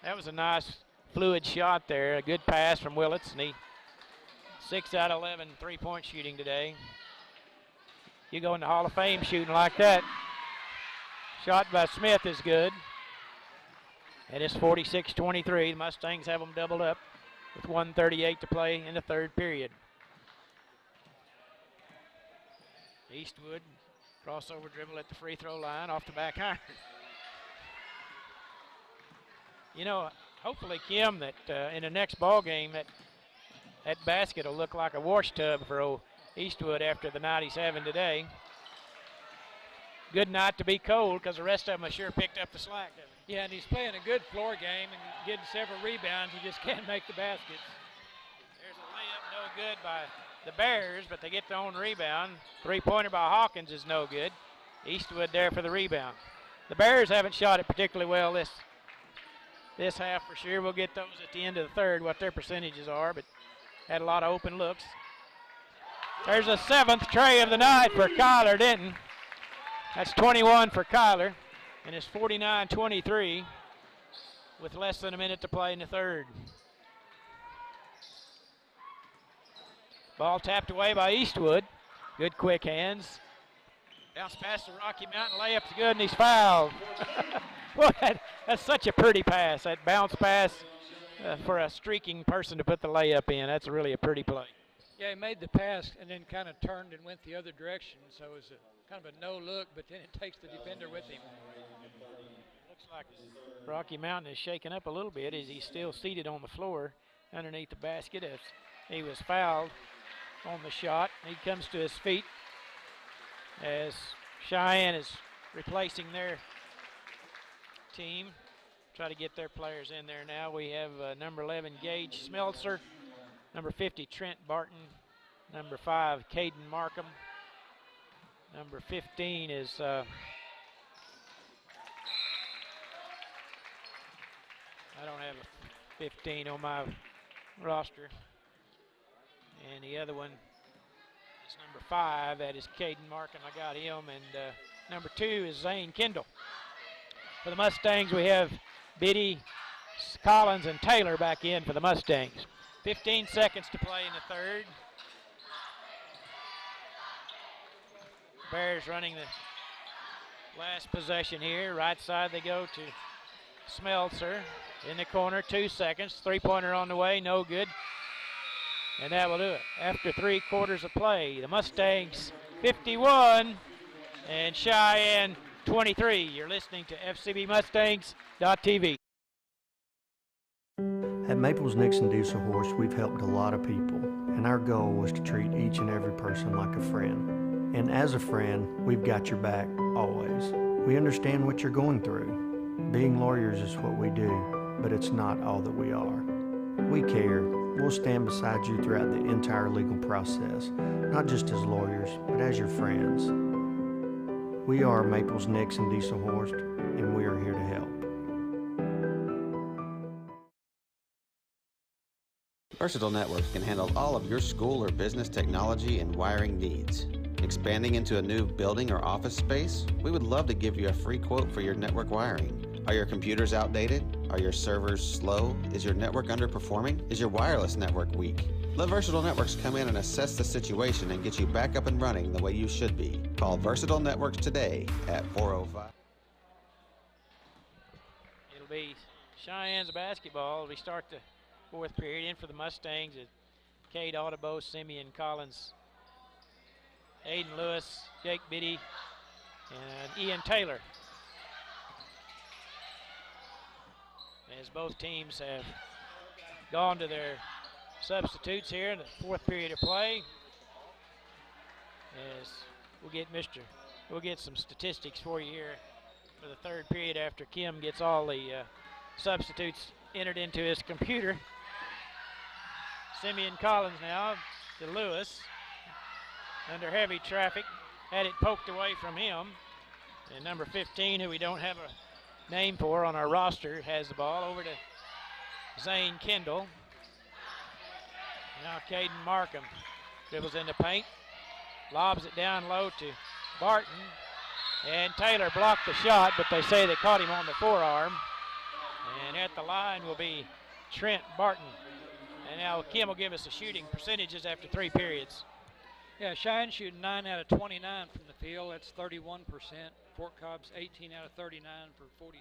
That was a nice fluid shot there, a good pass from Willits, and he 6 out of 11 three-point shooting today. You go in the Hall of Fame shooting like that. Shot by Smith is good. And it's 46-23. The Mustangs have them doubled up with 1:38 to play in the third period. Eastwood, crossover dribble at the free throw line off the back iron. You know, hopefully, Kim, that in the next ball game, that basket will look like a wash tub for old Eastwood after the night he's having today. Good night to be cold because the rest of them have sure picked up the slack. Yeah, and he's playing a good floor game and getting several rebounds. He just can't make the baskets. There's a layup no good by the Bears, but they get their own rebound. Three-pointer by Hawkins is no good. Eastwood there for the rebound. The Bears haven't shot it particularly well this half for sure. We'll get those at the end of the third, what their percentages are, but had a lot of open looks. There's a 7th tray of the night for Kyler Denton. That's 21 for Kyler, and it's 49-23 with less than a minute to play in the third. Ball tapped away by Eastwood. Good quick hands. Bounce past the Rocky Mountain, layup's good, and he's fouled. Boy, that's such a pretty pass. That bounce pass for a streaking person to put the layup in. That's really a pretty play. Yeah, he made the pass and then kind of turned and went the other direction. So it was kind of a no look, but then it takes the defender with him. Looks like Rocky Mountain is shaking up a little bit as he's still seated on the floor underneath the basket. As he was fouled on the shot. He comes to his feet as Cheyenne is replacing their team. Try to get their players in there now. We have number 11, Gage Smeltzer. Number 50, Trent Barton. Number 5, Caden Markham. Number 15 is I don't have a 15 on my roster. And the other one is number 5. That is Caden Markham. I got him. And number 2 is Zane Kendall. For the Mustangs, we have Biddy, Collins, and Taylor back in for the Mustangs. 15 seconds to play in the third. Bears running the last possession here. Right side they go to Smeltzer. In the corner, 2 seconds. Three-pointer on the way, no good. And that will do it. After 3 quarters of play, the Mustangs 51 and Cheyenne 23. You're listening to FCBMustangs.tv. At Maples Nixon Diesel Horse, we've helped a lot of people, and our goal was to treat each and every person like a friend. And as a friend, we've got your back always. We understand what you're going through. Being lawyers is what we do, but it's not all that we are. We care. We'll stand beside you throughout the entire legal process, not just as lawyers, but as your friends. We are Maples Nixon Diesel Horse, and we are here to help. Versatile Networks can handle all of your school or business technology and wiring needs. Expanding into a new building or office space? We would love to give you a free quote for your network wiring. Are your computers outdated? Are your servers slow? Is your network underperforming? Is your wireless network weak? Let Versatile Networks come in and assess the situation and get you back up and running the way you should be. Call Versatile Networks today at 405. It'll be Cheyenne's basketball. We start the fourth period. In for the Mustangs is Cade Audubon, Simeon Collins, Aiden Lewis, Jake Biddy, and Ian Taylor. As both teams have gone to their substitutes here in the fourth period of play. As we'll get some statistics for you here for the third period after Kim gets all the substitutes entered into his computer. Simeon Collins now to Lewis. Under heavy traffic, had it poked away from him. And number 15, who we don't have a name for on our roster, has the ball over to Zane Kendall. Now Caden Markham dribbles in the paint, lobs it down low to Barton, and Taylor blocked the shot, but they say they caught him on the forearm. And at the line will be Trent Barton. And now Kim will give us the shooting percentages after 3 periods. Yeah, Cheyenne shooting 9 out of 29 from the field. That's 31%. Fort Cobb's 18 out of 39 for 46%.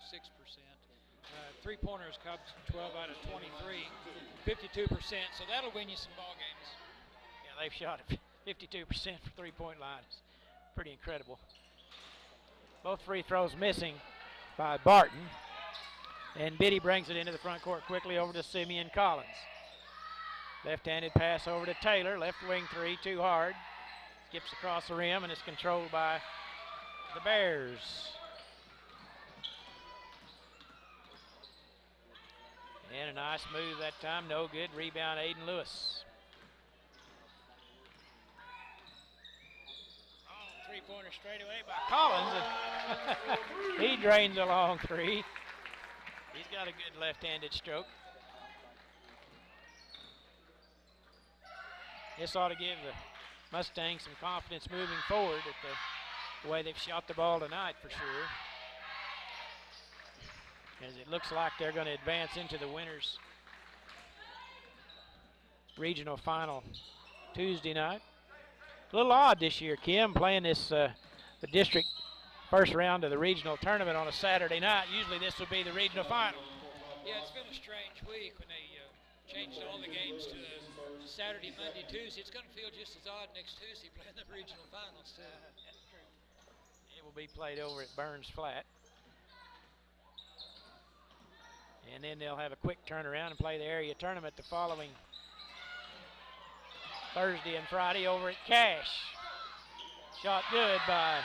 Three-pointers, Cobb's 12 out of 23, 52%. So that'll win you some ball games. Yeah, they've shot at 52% for three-point lines. Pretty incredible. Both free throws missing by Barton. And Biddy brings it into the front court quickly over to Simeon Collins. Left-handed pass over to Taylor. Left wing three, too hard. Skips across the rim, and it's controlled by the Bears. And a nice move that time, no good. Rebound, Aiden Lewis. Oh, three-pointer straight away by Collins. He drains a long three. He's got a good left-handed stroke. This ought to give the Mustangs some confidence moving forward at the way they've shot the ball tonight for sure. As it looks like they're going to advance into the winners' regional final Tuesday night. A little odd this year, Kim, playing this the district first round of the regional tournament on a Saturday night. Usually this would be the regional final. Yeah, it's been a strange week when they changed all the games to Saturday, Monday, Tuesday. It's going to feel just as odd next Tuesday playing the regional finals too. That's true. It will be played over at Burns Flat. And then they'll have a quick turnaround and play the area tournament the following Thursday and Friday over at Cash. Shot good by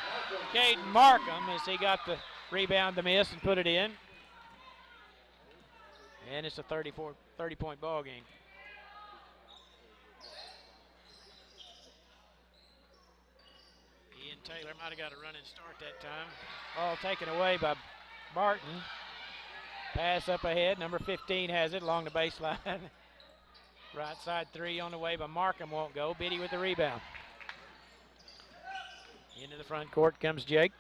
Caden Markham as he got the rebound to miss and put it in. And it's a 30-point ball game. Ian Taylor might have got a running start that time. Ball taken away by Barton. Pass up ahead. Number 15 has it along the baseline. Right side three on the way by Markham won't go. Biddy with the rebound. Into the front court comes Jake.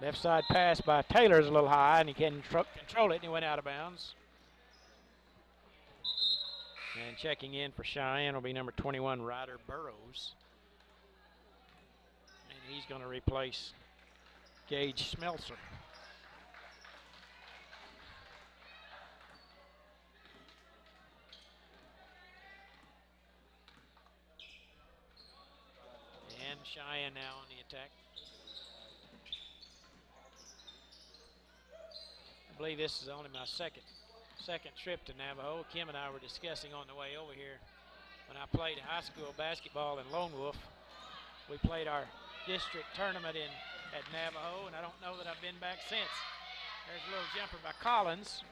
Left side pass by Taylor is a little high, and he can control it, and he went out of bounds. And checking in for Cheyenne will be number 21, Ryder Burrows. And he's going to replace Gage Smeltzer. And Cheyenne now on the attack. I believe this is only my second trip to Navajo. Kim and I were discussing on the way over here. When I played high school basketball in Lone Wolf, we played our district tournament at Navajo, and I don't know that I've been back since. There's a little jumper by Collins,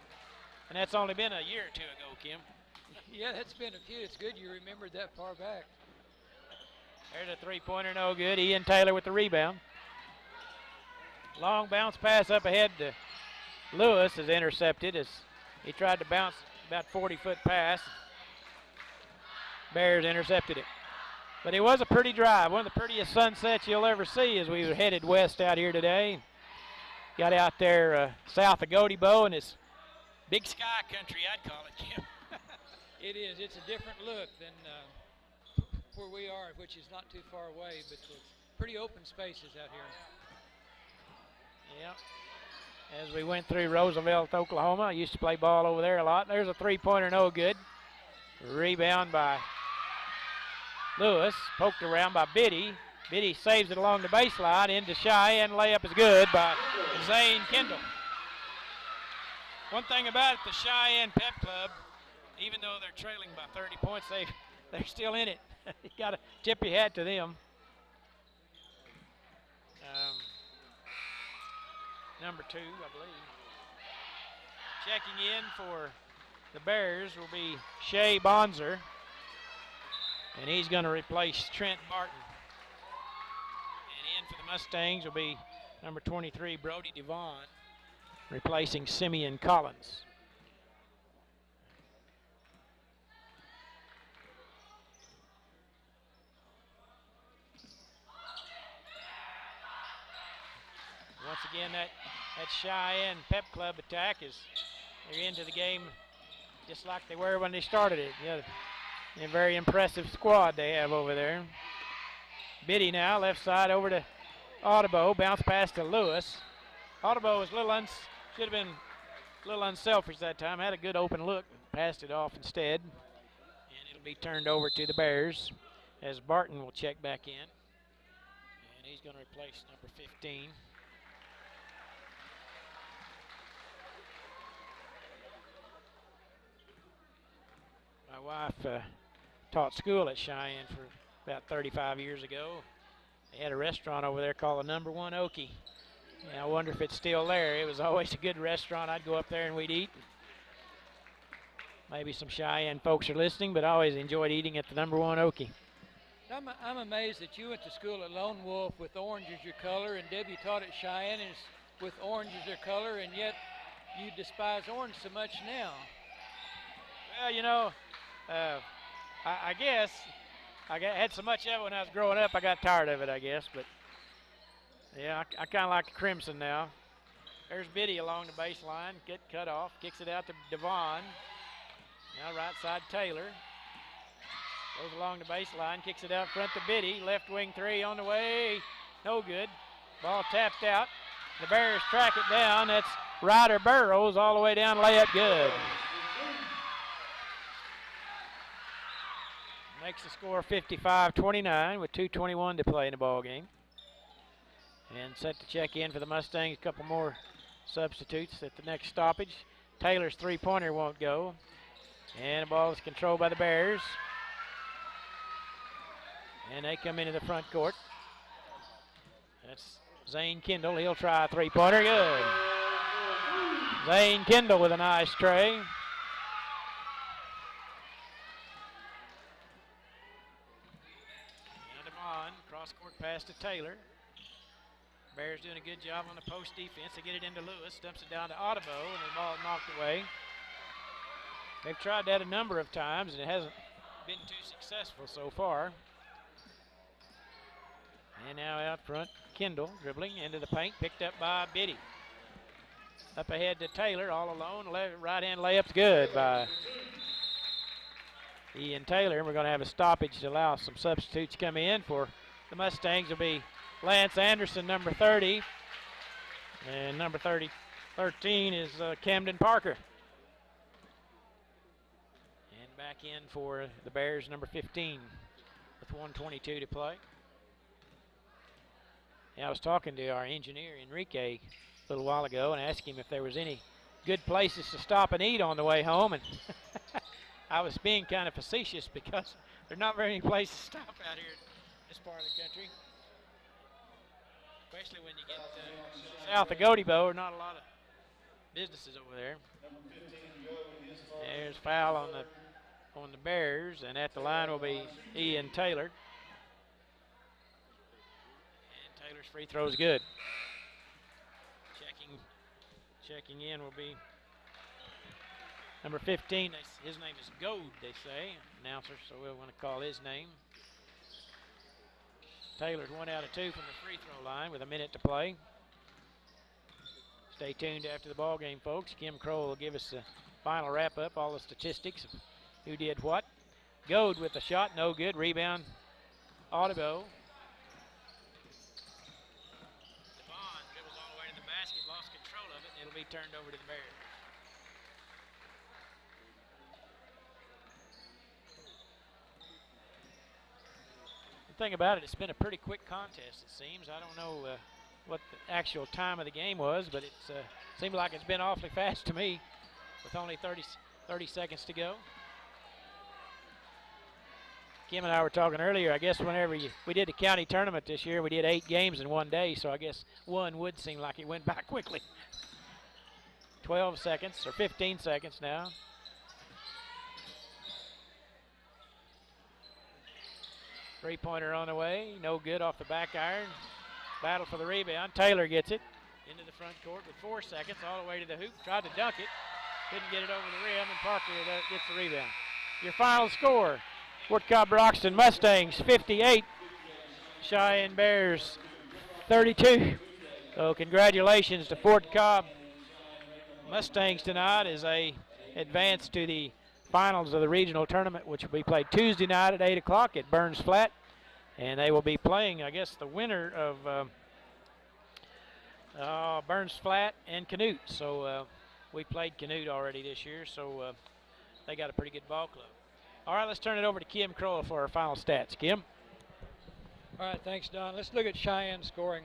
and that's only been a year or two ago, Kim. Yeah, that's been a few. It's good you remembered that far back. There's a three-pointer, no good. Ian Taylor with the rebound. Long bounce pass up ahead to Lewis is intercepted as he tried to bounce about 40-foot pass. Bears intercepted it. But it was a pretty drive, one of the prettiest sunsets you'll ever see as we were headed west out here today. Got out there south of Godibo, and it's big sky country, I'd call it, Jim. It is. It's a different look than where we are, which is not too far away, but it's pretty open spaces out here. Yeah. As we went through Roosevelt, Oklahoma, I used to play ball over there a lot. There's a three-pointer, no good. Rebound by Lewis, poked around by Biddy. Biddy saves it along the baseline into Cheyenne. Layup is good by Zane Kendall. One thing about it, the Cheyenne Pep Club, even though they're trailing by 30 points, they're still in it. You got to tip your hat to them. Number 2, I believe. Checking in for the Bears will be Shea Bonzer, and he's going to replace Trent Barton. And in for the Mustangs will be number 23, Brody Devon, replacing Simeon Collins. Once again, that Cheyenne Pep Club attack is they're into the game just like they were when they started it. Yeah, a very impressive squad they have over there. Biddy now, left side over to Audubon, bounce pass to Lewis. Audubon was should have been a little unselfish that time. Had a good open look, passed it off instead. And it'll be turned over to the Bears as Barton will check back in. And he's going to replace number 15. My wife taught school at Cheyenne for about 35 years ago. They had a restaurant over there called the Number One Okie. And I wonder if it's still there. It was always a good restaurant. I'd go up there and we'd eat. Maybe some Cheyenne folks are listening, but I always enjoyed eating at the Number One Okie. I'm amazed that you went to school at Lone Wolf with orange as your color, and Debbie taught at Cheyenne with orange as their color, and yet you despise orange so much now. Well, you know, I guess I had so much of it when I was growing up, I got tired of it, I guess. But, yeah, I kind of like the crimson now. There's Biddy along the baseline, get cut off, kicks it out to Devon. Now right side Taylor. Goes along the baseline, kicks it out front to Biddy. Left wing three on the way, no good. Ball tapped out. The Bears track it down. That's Ryder Burrows all the way down, layup good. Makes the score 55-29 with 2:21 to play in the ball game. And set to check in for the Mustangs. A couple more substitutes at the next stoppage. Taylor's three-pointer won't go. And the ball is controlled by the Bears. And they come into the front court. That's Zane Kendall. He'll try a three-pointer. Good. Zane Kendall with a nice tray. Cross-court pass to Taylor. Bears doing a good job on the post defense. They get it into Lewis, dumps it down to Audubon, and the ball knocked away. They've tried that a number of times, and it hasn't been too successful so far. And now out front, Kendall dribbling into the paint, picked up by Biddy. Up ahead to Taylor, all alone. Right-hand layup's good by Ian Taylor. And we're going to have a stoppage to allow some substitutes to come in. For the Mustangs will be Lance Anderson, number 30. And number 13 is Camden Parker. And back in for the Bears, number 15, with 1:22 to play. Yeah, I was talking to our engineer, Enrique, a little while ago and asked him if there was any good places to stop and eat on the way home. And I was being kind of facetious because there are not very many places to stop out here in this part of the country. Especially when you get south of Godibo, there are not a lot of businesses over there. There's foul on the Bears, and at the line will be Ian Taylor. And Taylor's free throw is good. Checking in will be Number 15, his name is Goad, they say, announcer, so we'll want to call his name. Taylor's 1 out of 2 from the free throw line with a minute to play. Stay tuned after the ball game, folks. Kim Kroll will give us the final wrap-up, all the statistics of who did what. Goad with the shot, no good. Rebound, Audubon. Devon dribbles all the way to the basket, lost control of it, and it'll be turned over to the Bears. The thing about it, it's been a pretty quick contest, it seems. I don't know what the actual time of the game was, but it seemed like it's been awfully fast to me with only 30 seconds to go. Kim and I were talking earlier, I guess whenever we did the county tournament this year, we did 8 games in one day, so I guess one would seem like it went by quickly. 12 seconds, or 15 seconds now. Three-pointer on the way, no good off the back iron. Battle for the rebound. Taylor gets it into the front court with 4 seconds, all the way to the hoop. Tried to dunk it, didn't get it over the rim, and Parker gets the rebound. Your final score, Fort Cobb Broxton Mustangs 58, Cheyenne Bears 32. So congratulations to Fort Cobb Mustangs tonight as they advance to the finals of the regional tournament, which will be played Tuesday night at 8 o'clock at Burns Flat. And they will be playing, I guess, the winner of Burns Flat and Canute. So we played Canute already this year, so they got a pretty good ball club. All right, let's turn it over to Kim Kroll for our final stats. Kim? All right, thanks, Don. Let's look at Cheyenne scoring.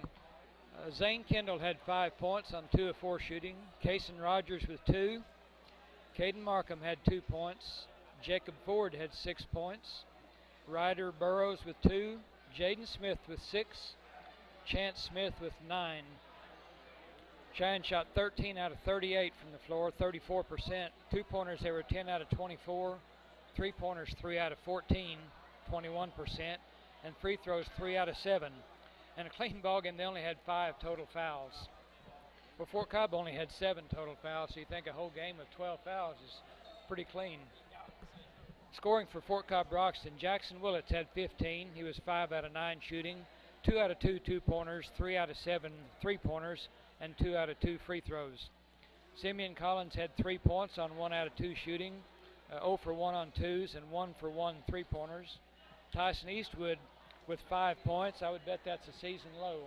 Zane Kendall had 5 points on 2 of 4 shooting. Kason Rogers with 2. Caden Markham had 2 points. Jacob Ford had 6 points. Ryder Burrows with 2. Jaden Smith with 6. Chance Smith with 9. Cheyenne shot 13 out of 38 from the floor, 34%. 2-pointers, they were 10 out of 24. 3-pointers, 3 out of 14, 21%. And free throws, 3 out of 7. And a clean ball game, they only had 5 total fouls. Well, Fort Cobb only had 7 total fouls, so you think a whole game of 12 fouls is pretty clean. Scoring for Fort Cobb Broxton, Jackson Willits had 15. He was 5 out of 9 shooting, 2 out of 2 2-pointers, 3 out of 7 3-pointers, and 2 out of 2 free throws. Simeon Collins had 3 points on 1 out of 2 shooting, 0 for 1 on 2s, and 1 for 1 3-pointers. Tyson Eastwood with 5 points. I would bet that's a season low.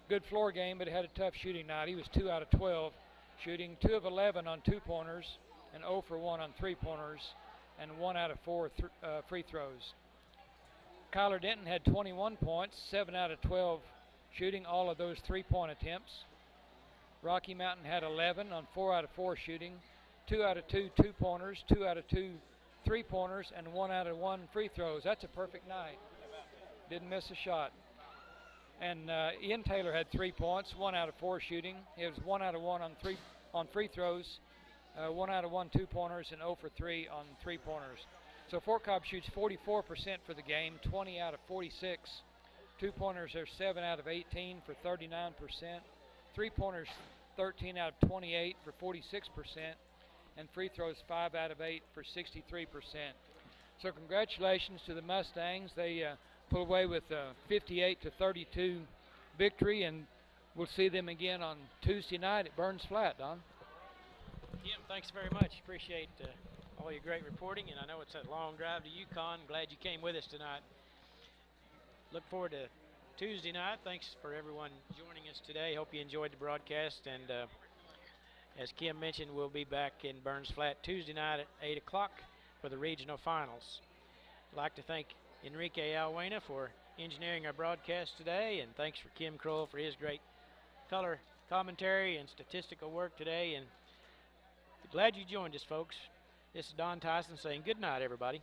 Good floor game, but had a tough shooting night. He was 2 out of 12 shooting, 2 of 11 on 2-pointers, and 0 for 1 on 3-pointers, and 1 out of 4 free throws. Kyler Denton had 21 points, 7 out of 12 shooting, all of those 3-point attempts. Rocky Mountain had 11 on 4 out of 4 shooting, 2 out of 2 2-pointers, 2 out of 2 3-pointers, and 1 out of 1 free throws. That's a perfect night. Didn't miss a shot. And Ian Taylor had 3 points, 1 out of 4 shooting. He was 1 out of 1 on free throws, 1 out of 1 2-pointers, and 0 for 3 on 3-pointers. So Fort Cobb shoots 44% for the game, 20 out of 46. 2-pointers are 7 out of 18 for 39%. 3-pointers 13 out of 28 for 46%. And free throws 5 out of 8 for 63%. So congratulations to the Mustangs. They pull away with a 58-32 victory, and we'll see them again on Tuesday night at Burns Flat, Don. Kim, thanks very much. Appreciate all your great reporting, and I know it's a long drive to Yukon. Glad you came with us tonight. Look forward to Tuesday night. Thanks for everyone joining us today. Hope you enjoyed the broadcast, and as Kim mentioned, we'll be back in Burns Flat Tuesday night at 8 o'clock for the regional finals. I'd like to thank Enrique Alwena for engineering our broadcast today, and thanks for Kim Kroll for his great color commentary and statistical work today. And glad you joined us, folks. This is Don Tyson saying good night, everybody.